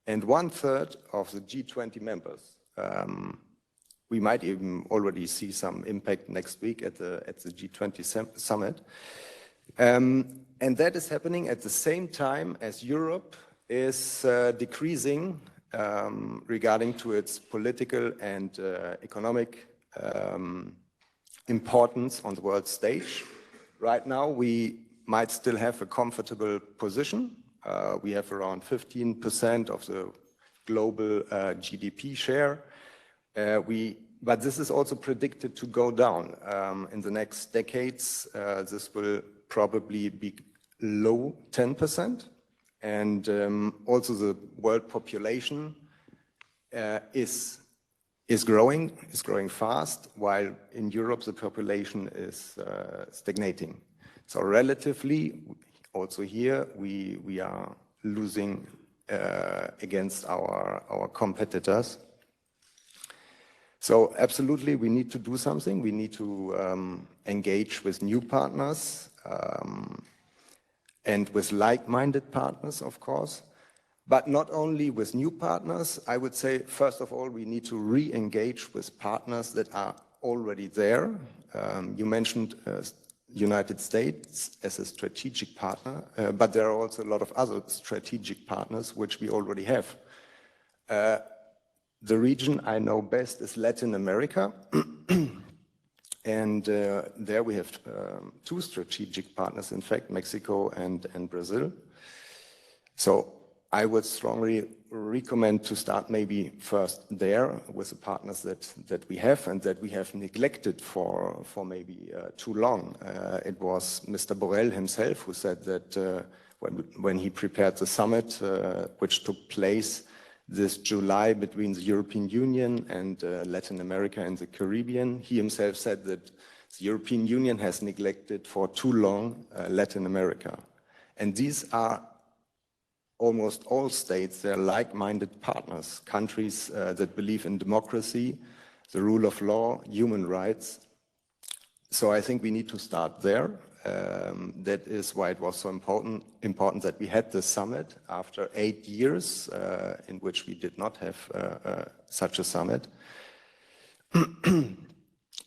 and 1/3 of the G20 members. We might even already see some impact next week at the G20 summit. And that is happening at the same time as Europe is decreasing regarding to its political and economic importance on the world stage. Right now, we might still have a comfortable position. We have around 15% of the global GDP share. But this is also predicted to go down. In the next decades, this will probably be low 10%. And also the world population is growing fast, while in Europe the population is stagnating. So relatively, also here, we are losing against our competitors. So absolutely, we need to do something. We need to engage with new partners and with like-minded partners, of course. But not only with new partners, I would say, first of all, we need to re-engage with partners that are already there. You mentioned United States as a strategic partner, but there are also a lot of other strategic partners which we already have. The region I know best is Latin America. And there we have 2 strategic partners, in fact, Mexico and Brazil. So I would strongly recommend to start maybe first there with the partners that we have and that we have neglected for maybe too long. It was Mr. Borrell himself who said that when he prepared the summit, which took place this July between the European Union and Latin America and the Caribbean, he himself said that the European Union has neglected for too long Latin America. And these are almost all states, they're like-minded partners, countries that believe in democracy, the rule of law, human rights. So I think we need to start there. That is why it was so important that we had the summit after 8 years in which we did not have such a summit.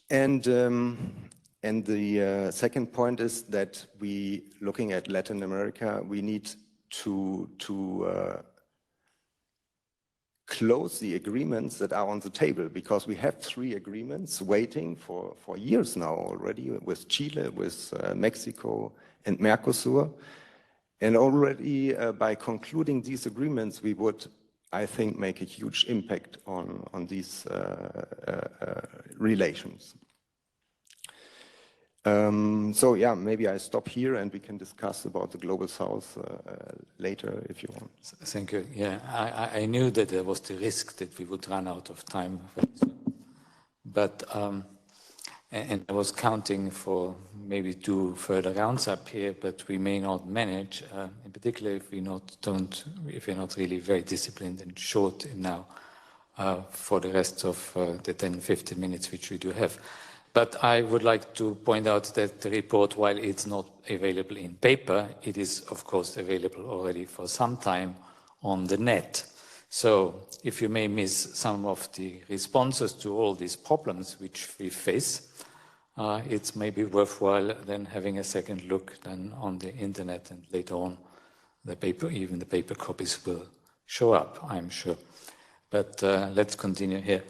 And the second point is that looking at Latin America, we need to close the agreements that are on the table, because we have 3 agreements waiting for years now already with Chile, with Mexico and Mercosur. And already by concluding these agreements, we would, I think, make a huge impact on these relations. So yeah, maybe I stop here and we can discuss about the Global South later if you want. Thank you. Yeah, I knew that there was the risk that we would run out of time. But, and I was counting for maybe 2 further rounds up here, but we may not manage, in particular if we're not really very disciplined and short now for the rest of the 10-15 minutes which we do have. But I would like to point out that the report, while it's not available in paper, it is, of course, available already for some time on the net. So if you may miss some of the responses to all these problems which we face, it's maybe worthwhile then having a second look then on the internet, and later on the paper, even the paper copies will show up, I'm sure. But let's continue here.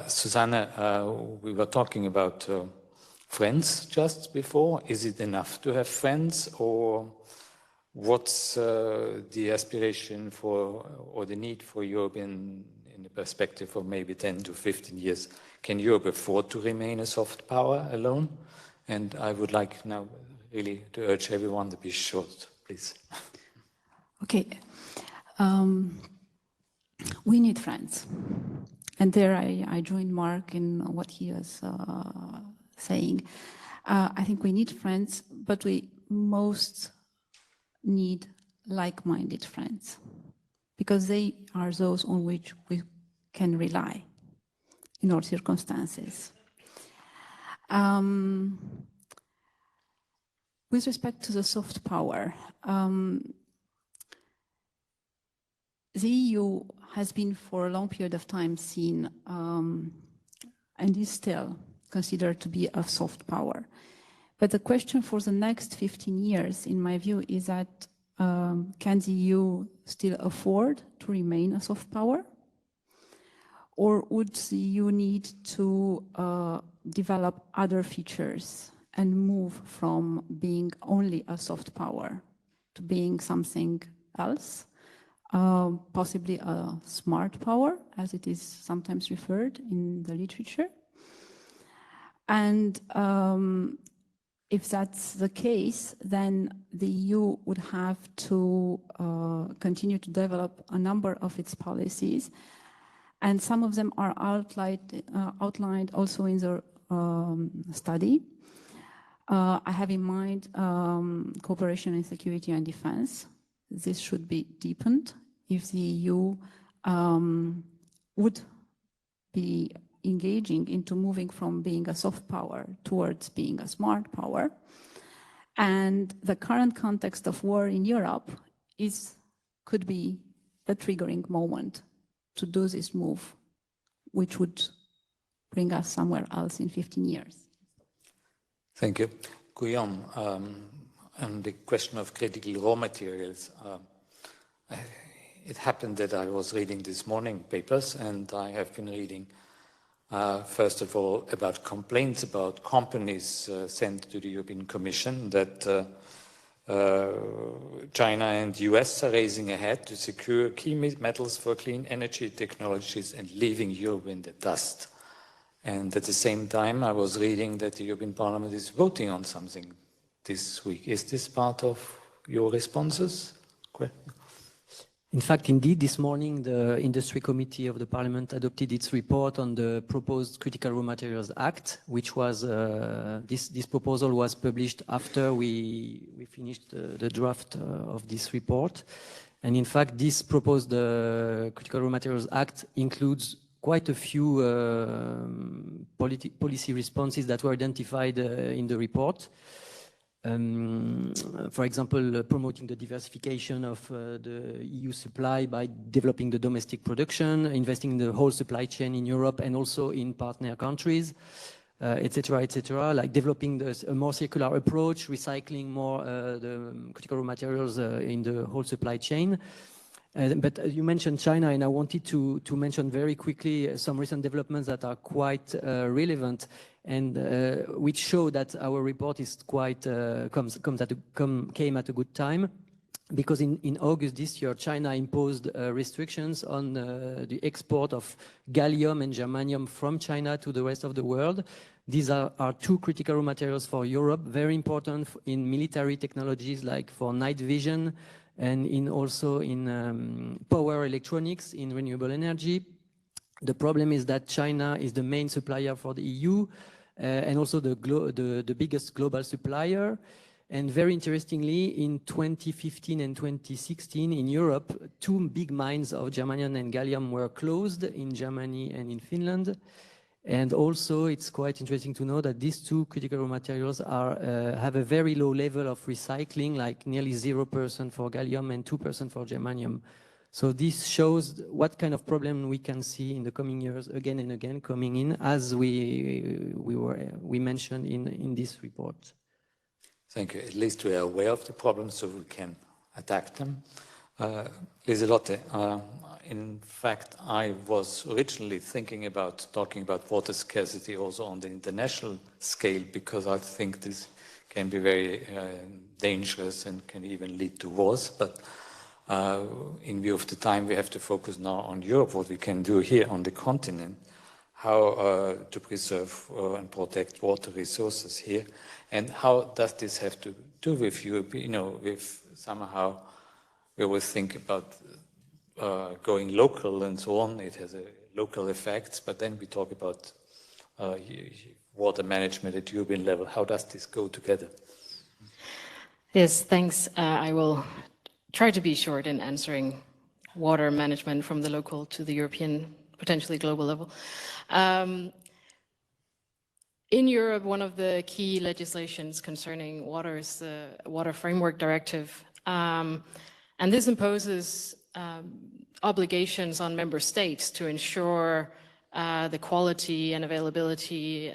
Susanne, we were talking about friends just before. Is it enough to have friends, or what's the aspiration for, or the need for Europe in the perspective of maybe 10 to 15 years? Can Europe afford to remain a soft power alone? And I would like now really to urge everyone to be short, please. Okay. We need friends. And there I join Marc in what he was saying. I think we need friends, but we most need like-minded friends, because they are those on which we can rely in all circumstances. With respect to the soft power, the EU has been for a long period of time seen and is still considered to be a soft power. But the question for the next 15 years, in my view, is that can the EU still afford to remain a soft power? Or would the EU need to develop other features and move from being only a soft power to being something else? Possibly a smart power, as it is sometimes referred in the literature. And if that's the case, then the EU would have to continue to develop a number of its policies. And some of them are outlined also in the study. I have in mind cooperation in security and defense. This should be deepened if the EU would be engaging into moving from being a soft power towards being a smart power. And the current context of war in Europe could be the triggering moment to do this move, which would bring us somewhere else in 15 years. Thank you. Guillaume, on the question of critical raw materials, it happened that I was reading this morning papers, and I have been reading, first of all, about complaints about companies sent to the European Commission that China and US are racing ahead to secure key metals for clean energy technologies and leaving Europe in the dust. And at the same time, I was reading that the European Parliament is voting on something this week. Is this part of your responses? In fact, indeed, this morning, the Industry Committee of the Parliament adopted its report on the proposed Critical Raw Materials Act, which was, this proposal was published after we finished the draft of this report. And in fact, this proposed Critical Raw Materials Act includes quite a few policy responses that were identified in the report. For example, promoting the diversification of the EU supply by developing the domestic production, investing in the whole supply chain in Europe and also in partner countries, etc., like developing a more circular approach, recycling more the critical raw materials in the whole supply chain. But you mentioned China, and I wanted to mention very quickly some recent developments that are quite relevant and which show that our report is quite came at a good time, because in August this year, China imposed restrictions on the export of gallium and germanium from China to the rest of the world. These are two critical raw materials for Europe, very important in military technologies like for night vision, and also in power electronics, in renewable energy. The problem is that China is the main supplier for the EU and also the biggest global supplier. And very interestingly, in 2015 and 2016 in Europe, two big mines of germanium and gallium were closed in Germany and in Finland. And also, it's quite interesting to know that these two critical raw materials have a very low level of recycling, like nearly 0% for gallium and 2% for germanium. So this shows what kind of problem we can see in the coming years, again and again, coming in, as we mentioned in this report. Thank you. At least we are aware of the problems, so we can attack them. Lieselotte, in fact, I was originally thinking about talking about water scarcity also on the international scale, because I think this can be very dangerous and can even lead to wars. But in view of the time, we have to focus now on Europe, what we can do here on the continent, how to preserve and protect water resources here, and how does this have to do with Europe, with somehow we always think about going local and so on. It has a local effects, but then we talk about water management at European level. How does this go together? Yes, thanks. I will try to be short in answering water management from the local to the European, potentially global level. In Europe, one of the key legislations concerning water is the Water Framework Directive. And this imposes obligations on member states to ensure the quality and availability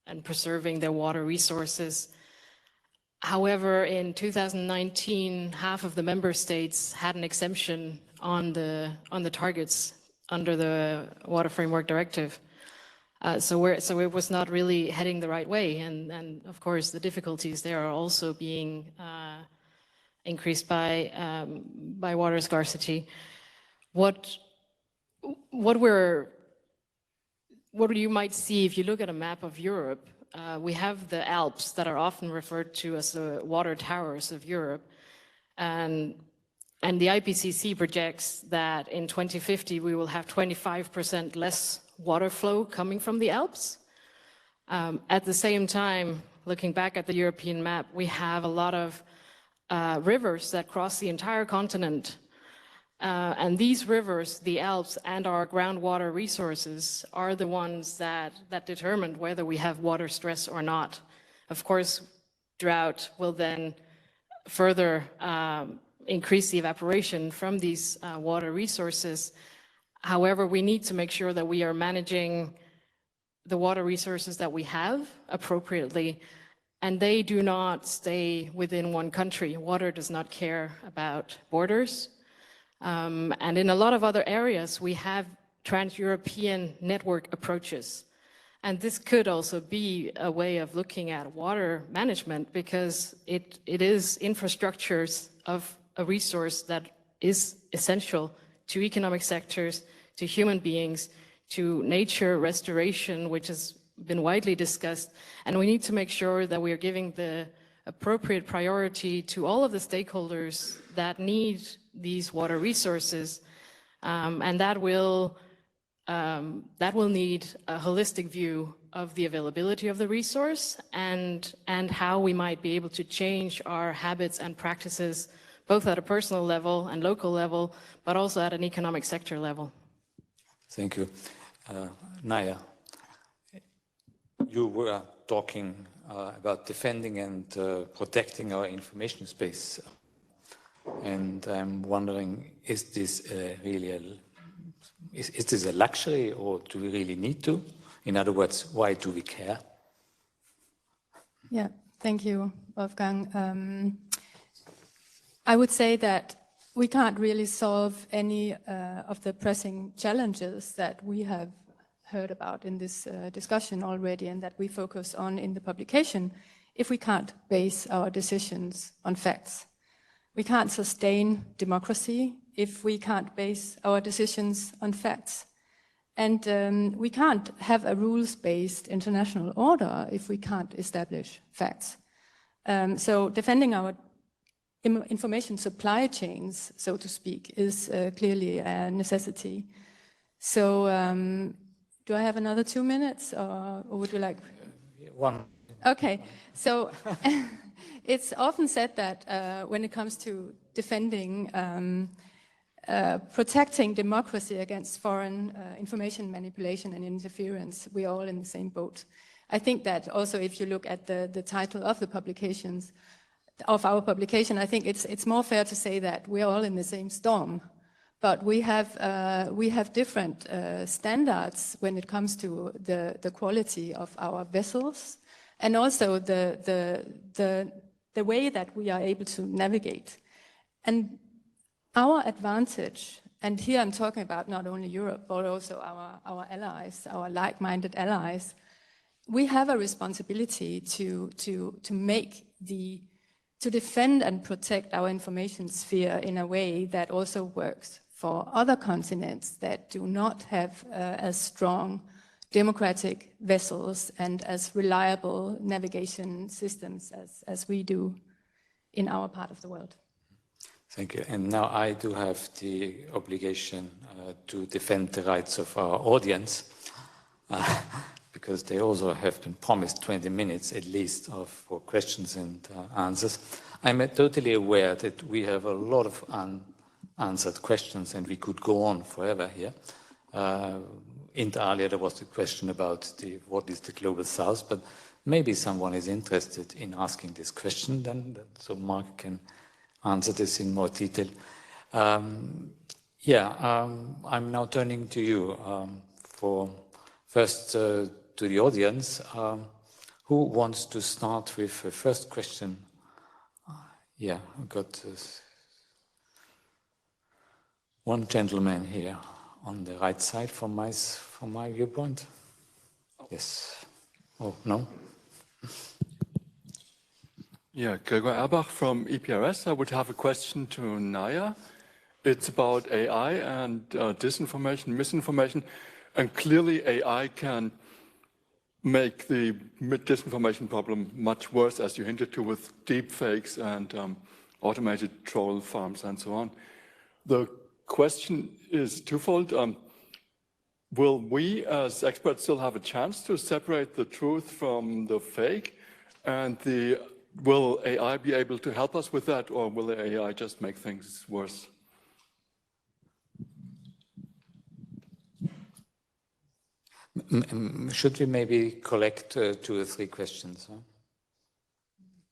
and preserving their water resources. However, in 2019, half of the member states had an exemption on the targets under the Water Framework Directive. So it was not really heading the right way, and of course the difficulties there are also being increased by water scarcity. What you might see if you look at a map of Europe, we have the Alps that are often referred to as the water towers of Europe, and the IPCC projects that in 2050 we will have 25% less water flow coming from the Alps. At the same time, looking back at the European map, we have a lot of rivers that cross the entire continent. And these rivers, the Alps and our groundwater resources, are the ones that determine whether we have water stress or not. Of course, drought will then further increase the evaporation from these water resources. However, we need to make sure that we are managing the water resources that we have appropriately, and they do not stay within one country. Water does not care about borders. And in a lot of other areas, we have trans-European network approaches. And this could also be a way of looking at water management, because it is infrastructures of a resource that is essential to economic sectors, to human beings, to nature restoration, which has been widely discussed. And we need to make sure that we are giving the appropriate priority to all of the stakeholders that need these water resources, and that will need a holistic view of the availability of the resource and how we might be able to change our habits and practices, both at a personal level and local level, but also at an economic sector level. Thank you. Naya, you were talking about defending and protecting our information space. And I'm wondering, is this really is this a luxury, or do we really need to? In other words, why do we care? Yeah, thank you, Wolfgang. I would say that we can't really solve any of the pressing challenges that we have heard about in this discussion already and that we focus on in the publication if we can't base our decisions on facts. We can't sustain democracy if we can't base our decisions on facts. And we can't have a rules-based international order if we can't establish facts. So defending our information supply chains, so to speak, is clearly a necessity. So do I have another 2 minutes, or would you like? One. Okay, so it's often said that when it comes to defending protecting democracy against foreign information manipulation and interference. We're all in the same boat. I think that also if you look at the title of the publications, of our publication, I think it's more fair to say that we're all in the same storm, but we have different standards when it comes to the quality of our vessels, and also the way that we are able to navigate. And our advantage, and here I'm talking about not only Europe, but also our allies, our like-minded allies, we have a responsibility to defend and protect our information sphere in a way that also works for other continents that do not have as strong democratic vessels and as reliable navigation systems as we do in our part of the world. Thank you. And now I do have the obligation to defend the rights of our audience, because they also have been promised 20 minutes at least for questions and answers. I'm totally aware that we have a lot of unanswered questions and we could go on forever here. Inter alia, there was the question about what is the global south, but maybe someone is interested in asking this question then, so Marc can answer this in more detail. I'm now turning to you for first to the audience. Who wants to start with the first question? Yeah, I've got one gentleman here on the right side from my viewpoint. Yes. Oh, no? Yeah, Gregor Erbach from EPRS. I would have a question to Naya. It's about AI and disinformation, misinformation, and clearly AI can make the disinformation problem much worse, as you hinted to, with deep fakes and automated troll farms and so on. The question is twofold. Will we as experts still have a chance to separate the truth from the fake? And will AI be able to help us with that, or will the AI just make things worse? Should we maybe collect 2 or 3 questions? Huh?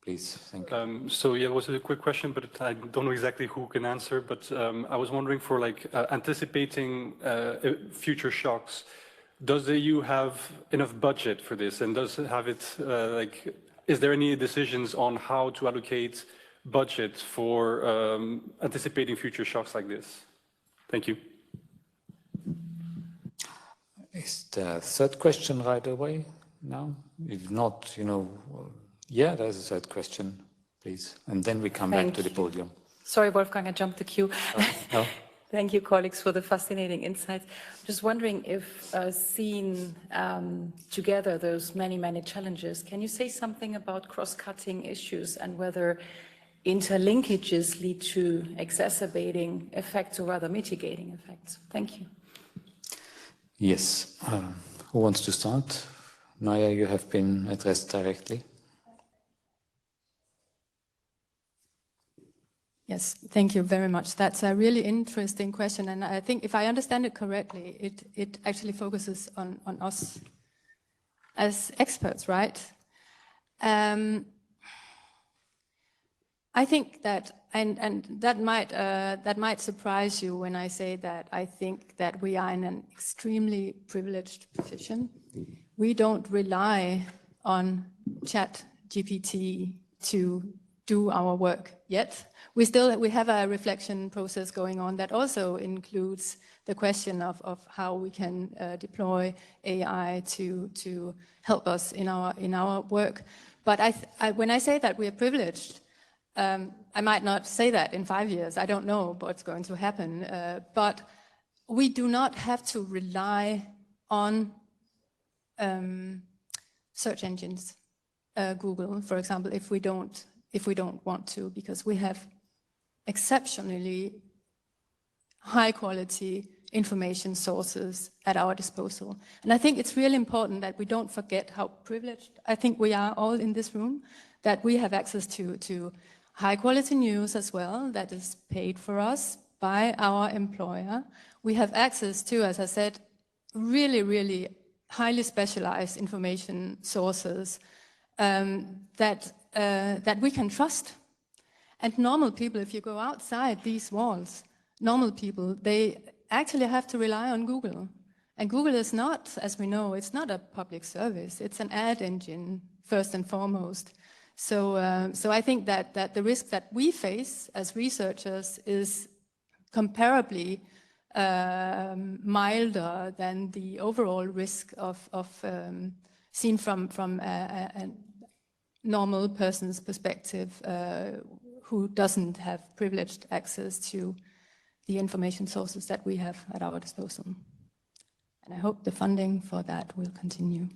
Please, thank you. So yeah, it was a quick question, but I don't know exactly who can answer, but I was wondering for anticipating future shocks, does the EU have enough budget for this? And does it have it, is there any decisions on how to allocate budget for anticipating future shocks like this? Thank you. Is the third question right away now? If not, yeah, there's a third question, please. And then we come back to the podium. Sorry, Wolfgang, I jumped the queue. No. Thank you, colleagues, for the fascinating insights. Just wondering if, seeing together those many, many challenges, can you say something about cross-cutting issues and whether interlinkages lead to exacerbating effects or rather mitigating effects? Thank you. Yes. Who wants to start? Naya, you have been addressed directly. Yes, thank you very much. That's a really interesting question. And I think if I understand it correctly, it actually focuses on us as experts, right? I think that, and that might surprise you when I say that I think that we are in an extremely privileged position. We don't rely on ChatGPT to do our work yet. We have a reflection process going on that also includes the question of how we can deploy AI to help us in our work. But when I say that we are privileged, I might not say that in 5 years. I don't know what's going to happen. But we do not have to rely on search engines, Google, for example, if we don't want to, because we have exceptionally high quality information sources at our disposal. And I think it's really important that we don't forget how privileged I think we are all in this room, that we have access to high quality news as well that is paid for us by our employer. We have access to, as I said, really, really highly specialized information sources that we can trust. And normal people, if you go outside these walls, normal people, they actually have to rely on Google. And Google is not, as we know, it's not a public service. It's an ad engine, first and foremost. So I think that the risk that we face as researchers is comparably milder than the overall risk of seen from a normal person's perspective who doesn't have privileged access to the information sources that we have at our disposal. And I hope the funding for that will continue.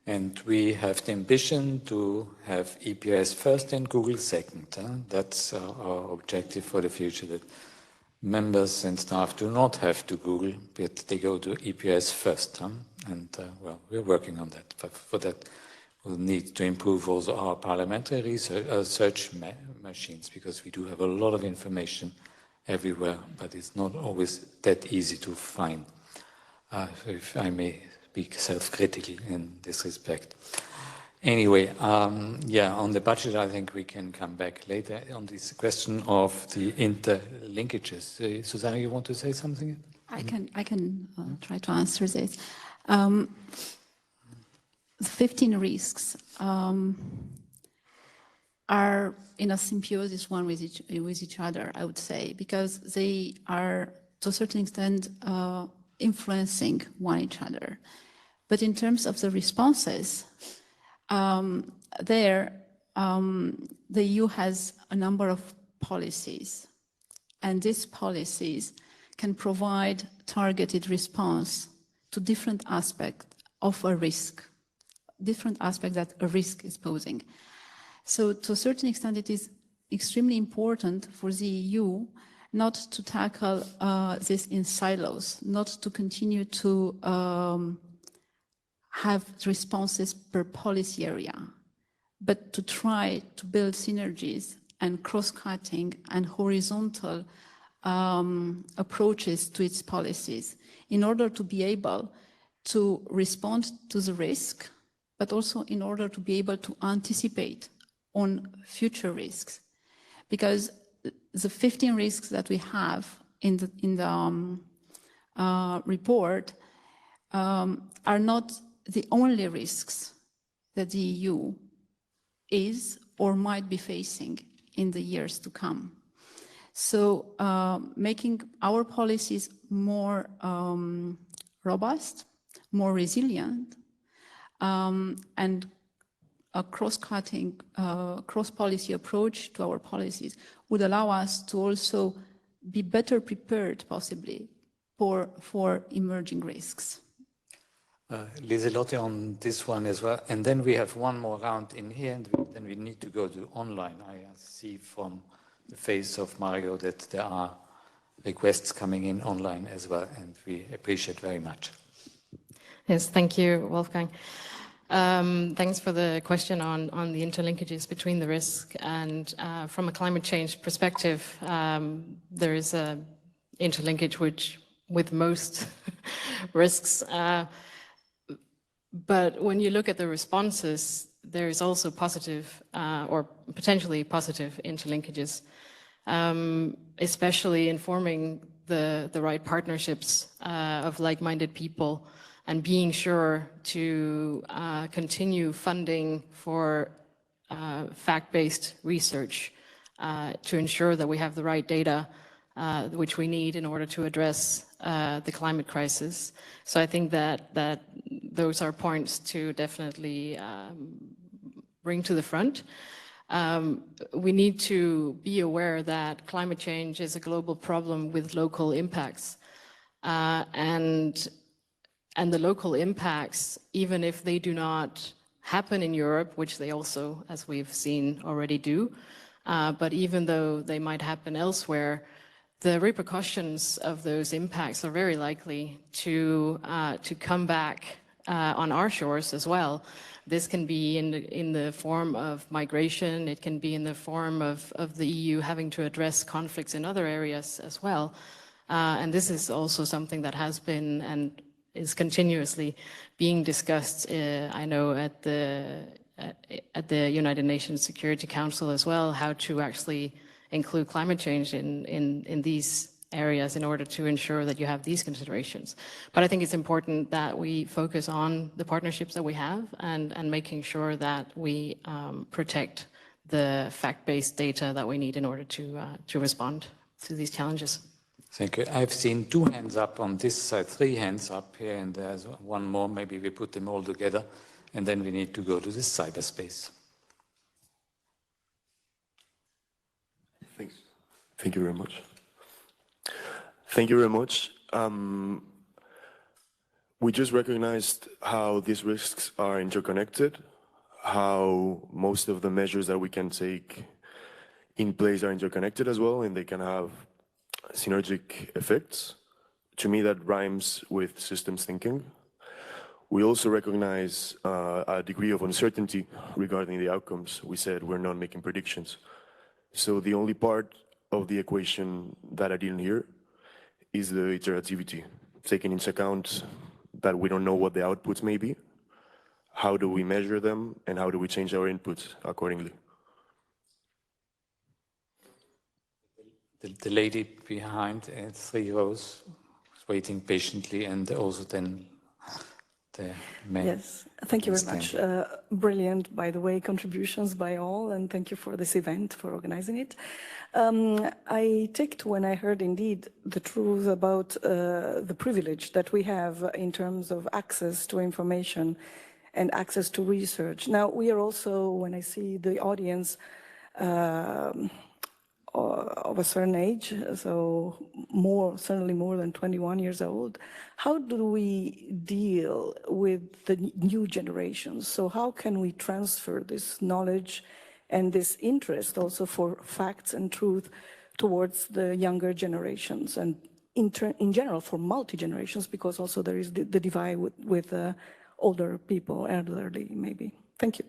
And we have the ambition to have EPRS first and Google second. That's our objective for the future, that members and staff do not have to Google, but they go to EPRS first. And well, we're working on that. But for that, we'll need to improve also our parliamentary research search machines, because we do have a lot of information everywhere, but it's not always that easy to find. If I may speak self-critically in this respect. Anyway, yeah, on the budget, I think we can come back later on this question of the interlinkages. Susanna, you want to say something? I can try to answer this. 15 risks are in a symbiosis one with each other, I would say, because they are to a certain extent influencing one each other. But in terms of the responses, the EU has a number of policies, and these policies can provide targeted response to different aspects of a risk, different aspects that a risk is posing. So to a certain extent, it is extremely important for the EU not to tackle this in silos, not to continue to have responses per policy area, but to try to build synergies and cross-cutting and horizontal approaches to its policies in order to be able to respond to the risk, but also in order to be able to anticipate on future risks. Because the 15 risks that we have in the report are not the only risks that the EU is or might be facing in the years to come. So making our policies more robust, more resilient, and a cross-cutting, cross-policy approach to our policies would allow us to also be better prepared, possibly, for emerging risks. Lieselotte on this one as well. And then we have one more round in here, and then we need to go to online. I see from the face of Mario that there are requests coming in online as well, and we appreciate very much. Yes, thank you, Wolfgang. Thanks for the question on the interlinkages between the risk, and from a climate change perspective, there is a interlinkage with most risks. But when you look at the responses, there is also positive or potentially positive interlinkages, especially in forming the right partnerships of like-minded people and being sure to continue funding for fact-based research to ensure that we have the right data which we need in order to address the climate crisis. So I think that those are points to definitely bring to the front. We need to be aware that climate change is a global problem with local impacts. And the local impacts, even if they do not happen in Europe, which they also, as we've seen, already do, but even though they might happen elsewhere, the repercussions of those impacts are very likely to come back on our shores as well. This can be in the form of migration. It can be in the form of the EU having to address conflicts in other areas as well. And this is also something that has been and is continuously being discussed, I know, at the United Nations Security Council as well, how to actually include climate change in these areas in order to ensure that you have these considerations. But I think it's important that we focus on the partnerships that we have and making sure that we protect the fact-based data that we need in order to respond to these challenges. Thank you. I've seen 2 hands up on this side, 3 hands up here, and there's one more. Maybe we put them all together, and then we need to go to this cyberspace. Thanks. Thank you very much. Thank you very much. We just recognized how these risks are interconnected, how most of the measures that we can take in place are interconnected as well, and they can have synergic effects. To me, that rhymes with systems thinking. We also recognize a degree of uncertainty regarding the outcomes. We said we're not making predictions. So the only part of the equation that I didn't hear is the iterativity, taking into account that we don't know what the outputs may be. How do we measure them, and how do we change our inputs accordingly? The lady behind 3 rows was waiting patiently, and also then the man. Yes, thank you very much. Brilliant, by the way, contributions by all, and thank you for this event, for organizing it. I ticked when I heard indeed the truth about the privilege that we have in terms of access to information and access to research. Now, we are also, when I see the audience, of a certain age, so certainly more than 21 years old, how do we deal with the new generations? So how can we transfer this knowledge and this interest also for facts and truth towards the younger generations, and in general for multi-generations, because also there is the divide with older people, elderly maybe. Thank you.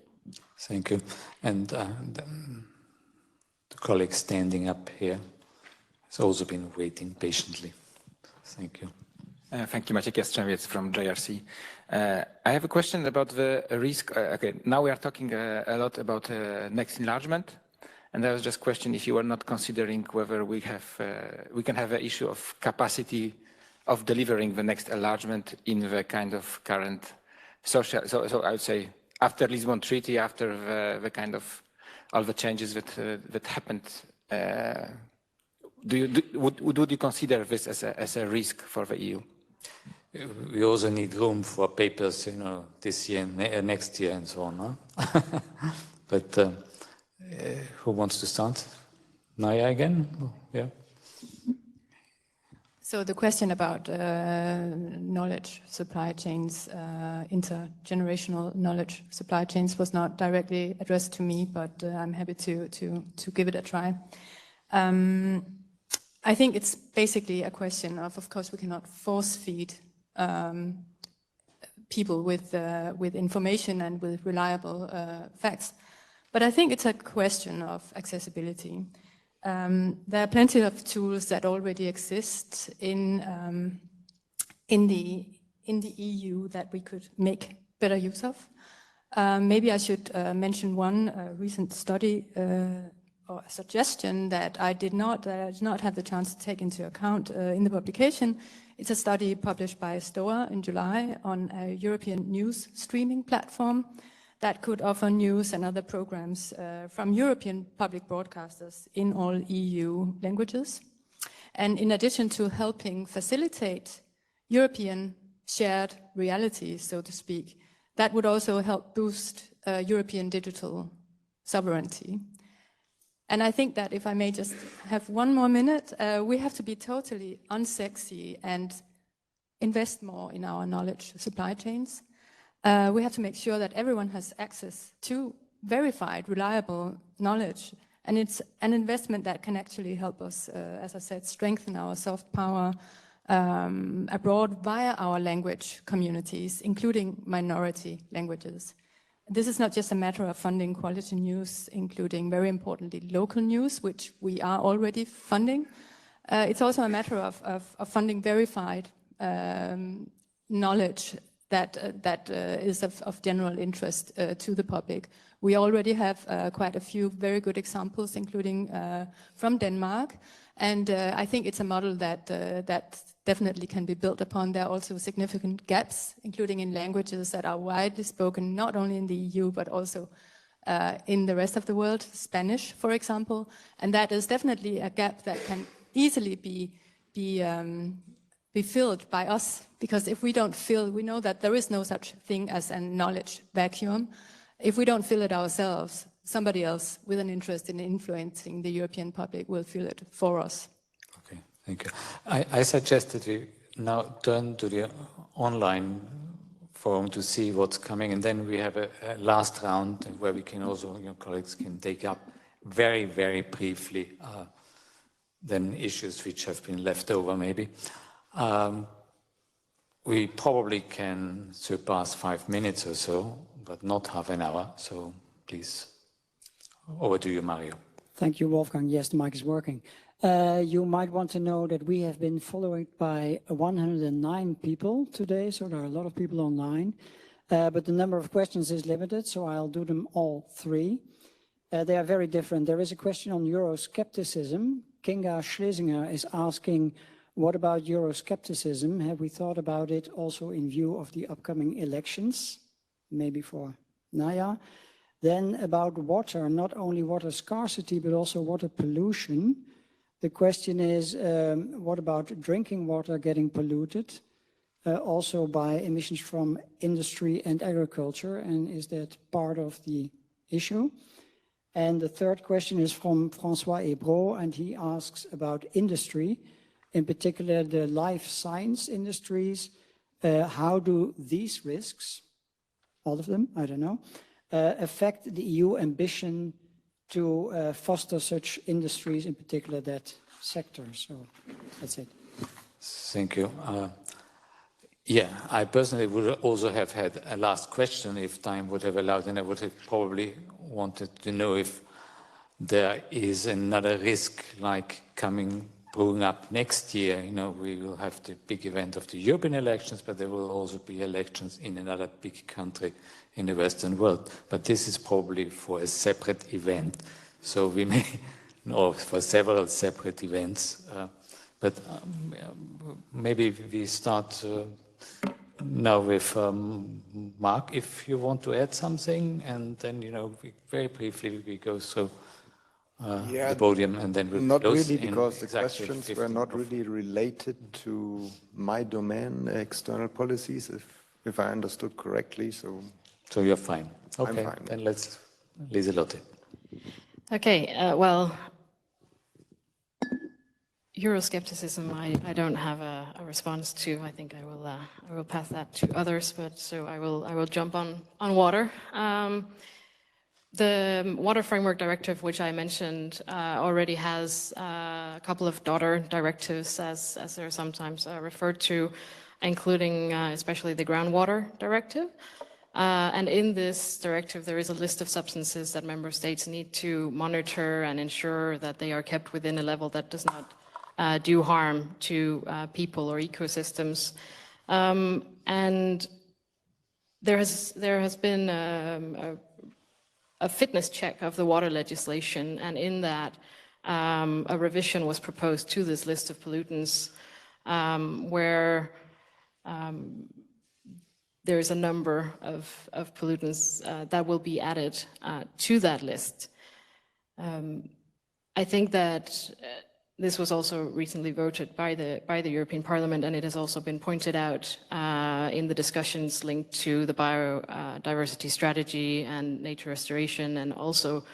Thank you. And the colleague standing up here has also been waiting patiently. Thank you. Thank you, Maciej Jastrzębiec from JRC. I have a question about the risk. Okay, now we are talking a lot about next enlargement, and I was just questioning if you were not considering whether we can have an issue of capacity of delivering the next enlargement in the kind of current social. So I would say after Lisbon Treaty, after the kind of all the changes that happened. Would you consider this as a risk for the EU? We also need room for papers, this year, next year, and so on. Huh? But who wants to start? Naya again? Yeah. So the question about knowledge supply chains, intergenerational knowledge supply chains, was not directly addressed to me, but I'm happy to give it a try. I think it's basically a question of course, we cannot force feed people with information and with reliable facts. But I think it's a question of accessibility. There are plenty of tools that already exist in the EU that we could make better use of. Maybe I should mention one recent study or a suggestion that I did not have the chance to take into account in the publication. It's a study published by STOA in July on a European news streaming platform that could offer news and other programs from European public broadcasters in all EU languages. And in addition to helping facilitate European shared reality, so to speak, that would also help boost European digital sovereignty. And I think that if I may just have one more minute, we have to be totally unsexy and invest more in our knowledge supply chains. We have to make sure that everyone has access to verified, reliable knowledge. And it's an investment that can actually help us, as I said, strengthen our soft power, abroad via our language communities, including minority languages. This is not just a matter of funding quality news, including, very importantly, local news, which we are already funding. It's also a matter of funding verified knowledge that is of general interest to the public. We already have quite a few very good examples, including from Denmark, and I think it's a model that definitely can be built upon. There are also significant gaps, including in languages that are widely spoken, not only in the EU, but also in the rest of the world, Spanish, for example, and that is definitely a gap that can easily be filled by us, because if we don't fill, we know that there is no such thing as a knowledge vacuum. If we don't fill it ourselves, somebody else with an interest in influencing the European public will fill it for us. Okay, thank you. I suggest that we now turn to the online forum to see what's coming, and then we have a last round where we can also, your colleagues can take up very, very briefly then issues which have been left over maybe. We probably can surpass 5 minutes or so, but not half an hour. So please, over to you, Mario. Thank you, Wolfgang. Yes, the mic is working. You might want to know that we have been followed by 109 people today, so there are a lot of people online. But the number of questions is limited, so I'll do them all three. They are very different. There is a question on Euroscepticism. Kinga Schlesinger is asking, what about Euroscepticism? Have we thought about it also in view of the upcoming elections? Maybe for Naya. Then about water, not only water scarcity, but also water pollution. The question is, what about drinking water getting polluted? Also by emissions from industry and agriculture, and is that part of the issue? And the third question is from François Hébreau, and he asks about industry, in particular the life science industries. How do these risks, all of them, I don't know, affect the EU ambition to foster such industries, in particular that sector? So that's it. Thank you. Yeah, I personally would also have had a last question if time would have allowed, and I would have probably wanted to know if there is another risk like brewing up next year. You know, we will have the big event of the European elections, but there will also be elections in another big country in the Western world. But this is probably for a separate event. So we may, or for several separate events. But maybe we start now with Marc, if you want to add something, and then, you know, very briefly we go through the podium, and then we'll not close really, because the exactly questions were not really related to my domain, external policies, if I understood correctly. So you're fine. Okay, I'm fine. Then let's Lieselotte. Okay, well, Euroscepticism, I don't have a response to. I think I will pass that to others. But so I will jump on water. The Water Framework Directive, which I mentioned, already has a couple of daughter directives, as they're sometimes referred to, including especially the Groundwater Directive. And in this directive, there is a list of substances that member states need to monitor and ensure that they are kept within a level that does not do harm to people or ecosystems. And there has been a fitness check of the water legislation, and in that a revision was proposed to this list of pollutants, where there is a number of pollutants that will be added to that list. I think that this was also recently voted by the European Parliament, and it has also been pointed out in the discussions linked to the biodiversity strategy and nature restoration, and also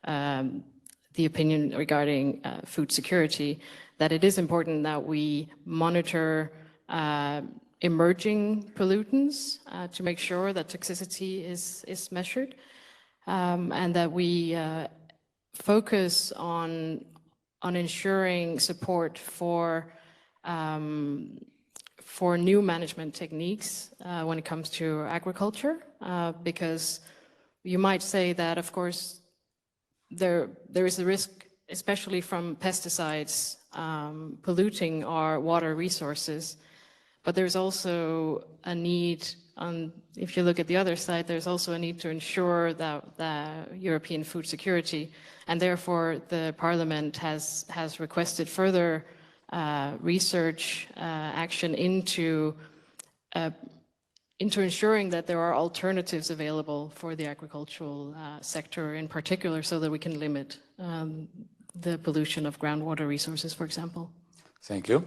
the opinion regarding food security, that it is important that we monitor emerging pollutants to make sure that toxicity is measured, and that we focus on ensuring support for for new management techniques when it comes to agriculture, because you might say that, of course, there is a risk, especially from pesticides polluting our water resources, but there's also a need, if you look at the other side, there's also a need to ensure that the European food security, and therefore the Parliament has requested further research action into ensuring that there are alternatives available for the agricultural sector in particular, so that we can limit the pollution of groundwater resources, for example. Thank you.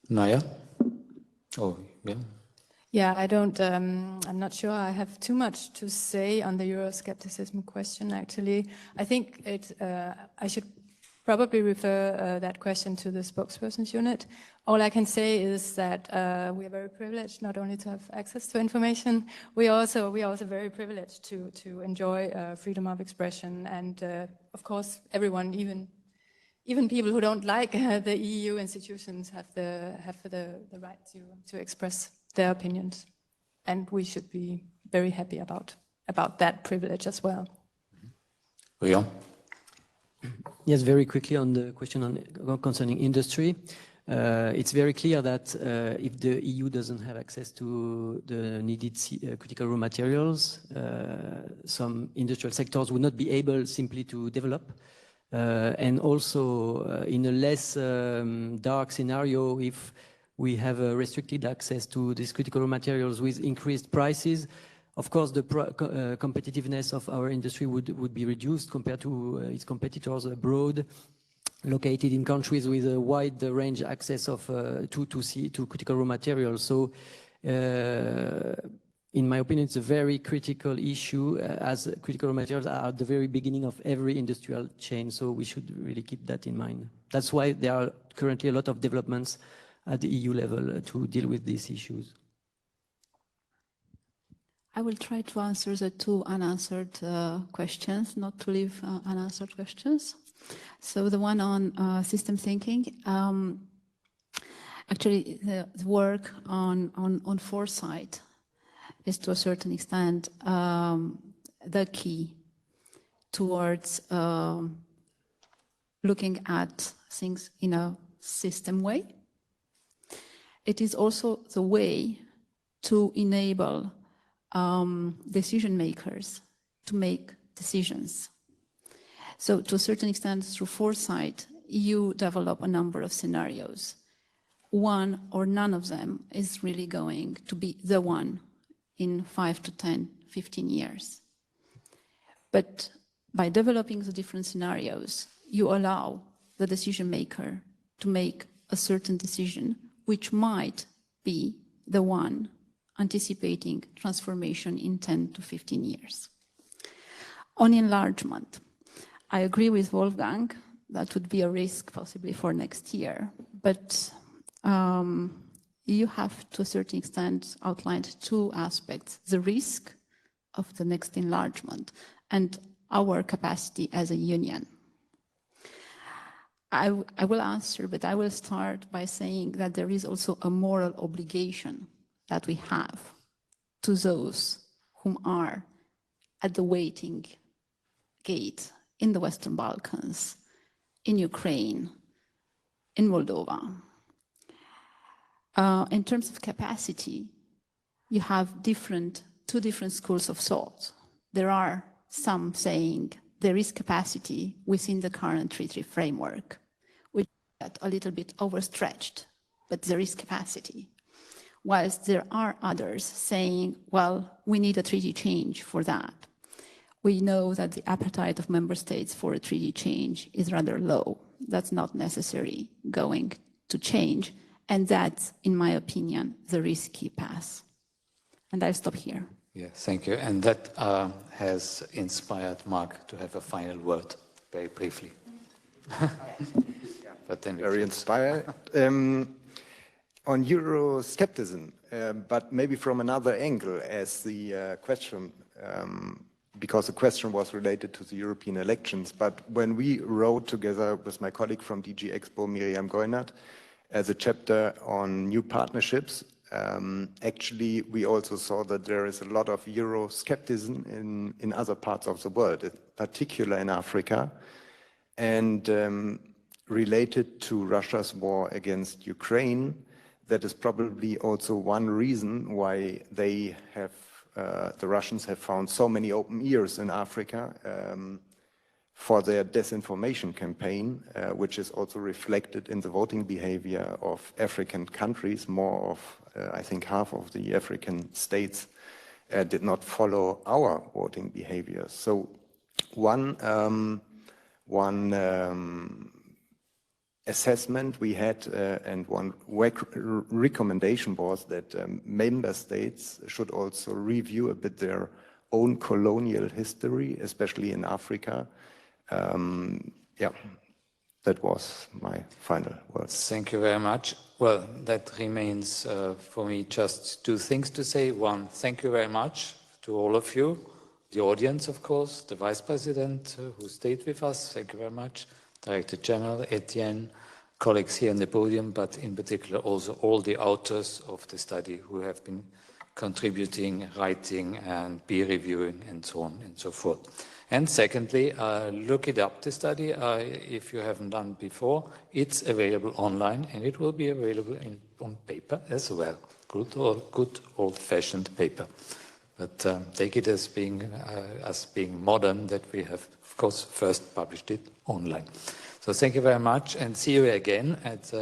Naya? Oh, yeah. Yeah, I'm not sure I have too much to say on the Euroscepticism question, actually. I think I should probably refer that question to the spokesperson's unit. All I can say is that we are very privileged not only to have access to information, we are also very privileged to enjoy freedom of expression, and of course everyone, even people who don't like the EU institutions, have the right to express their opinions, and we should be very happy about that privilege as well. Irienne? Yes, very quickly on the question concerning industry. It's very clear that if the EU doesn't have access to the needed critical raw materials, some industrial sectors would not be able simply to develop. And also in a less dark scenario, if we have restricted access to these critical raw materials with increased prices, of course, the competitiveness of our industry would be reduced compared to its competitors abroad, located in countries with a wide range access of to critical raw materials. So, in my opinion, it's a very critical issue, as critical raw materials are at the very beginning of every industrial chain. So we should really keep that in mind. That's why there are currently a lot of developments at the EU level to deal with these issues. I will try to answer the two unanswered questions, not to leave unanswered questions. So the one on system thinking, actually the work on foresight is to a certain extent the key towards looking at things in a system way. It is also the way to enable decision makers to make decisions. So to a certain extent, through foresight, you develop a number of scenarios. One or none of them is really going to be the one in 5 to 10, 15 years. But by developing the different scenarios, you allow the decision maker to make a certain decision, which might be the one anticipating transformation in 10 to 15 years. On enlargement, I agree with Wolfgang, that would be a risk possibly for next year, but you have to a certain extent outlined two aspects: the risk of the next enlargement and our capacity as a union. I will answer, but I will start by saying that there is also a moral obligation that we have to those whom are at the waiting gate in the Western Balkans, in Ukraine, in Moldova. In terms of capacity, you have two different schools of thought. There are some saying there is capacity within the current treaty framework, which is a little bit overstretched, but there is capacity. Whilst there are others saying, well, we need a treaty change for that. We know that the appetite of member states for a treaty change is rather low. That's not necessarily going to change. And that's, in my opinion, the risky path. And I'll stop here. Yeah, thank you. And that has inspired Marc to have a final word, very briefly. But then very inspired. On Euroscepticism, but maybe from another angle, as the question, because the question was related to the European elections. But when we wrote together with my colleague from DG Expo, Miriam Goynat, as a chapter on new partnerships. Actually, we also saw that there is a lot of Euroscepticism in other parts of the world, in particular in Africa, and related to Russia's war against Ukraine. That is probably also one reason why they have, the Russians have found so many open ears in Africa for their disinformation campaign, which is also reflected in the voting behavior of African countries. More of, I think half of the African states did not follow our voting behavior. So one assessment we had and one recommendation was that member states should also review a bit their own colonial history, especially in Africa. Yeah, that was my final words. Thank you very much. Well, that remains for me just two things to say. One, thank you very much to all of you, the audience, of course, the Vice President who stayed with us. Thank you very much. Director General, İrienne, colleagues here on the podium, but in particular also all the authors of the study who have been contributing, writing and peer reviewing and so on and so forth. And secondly, look it up, the study, if you haven't done before. It's available online and it will be available on paper as well. Good old-fashioned paper. But take it as being modern that we have, of course, first published it online. So thank you very much and see you again at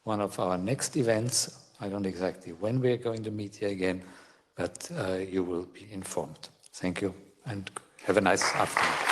one of our next events. I don't know exactly when we're going to meet here again, but you will be informed. Thank you and have a nice afternoon.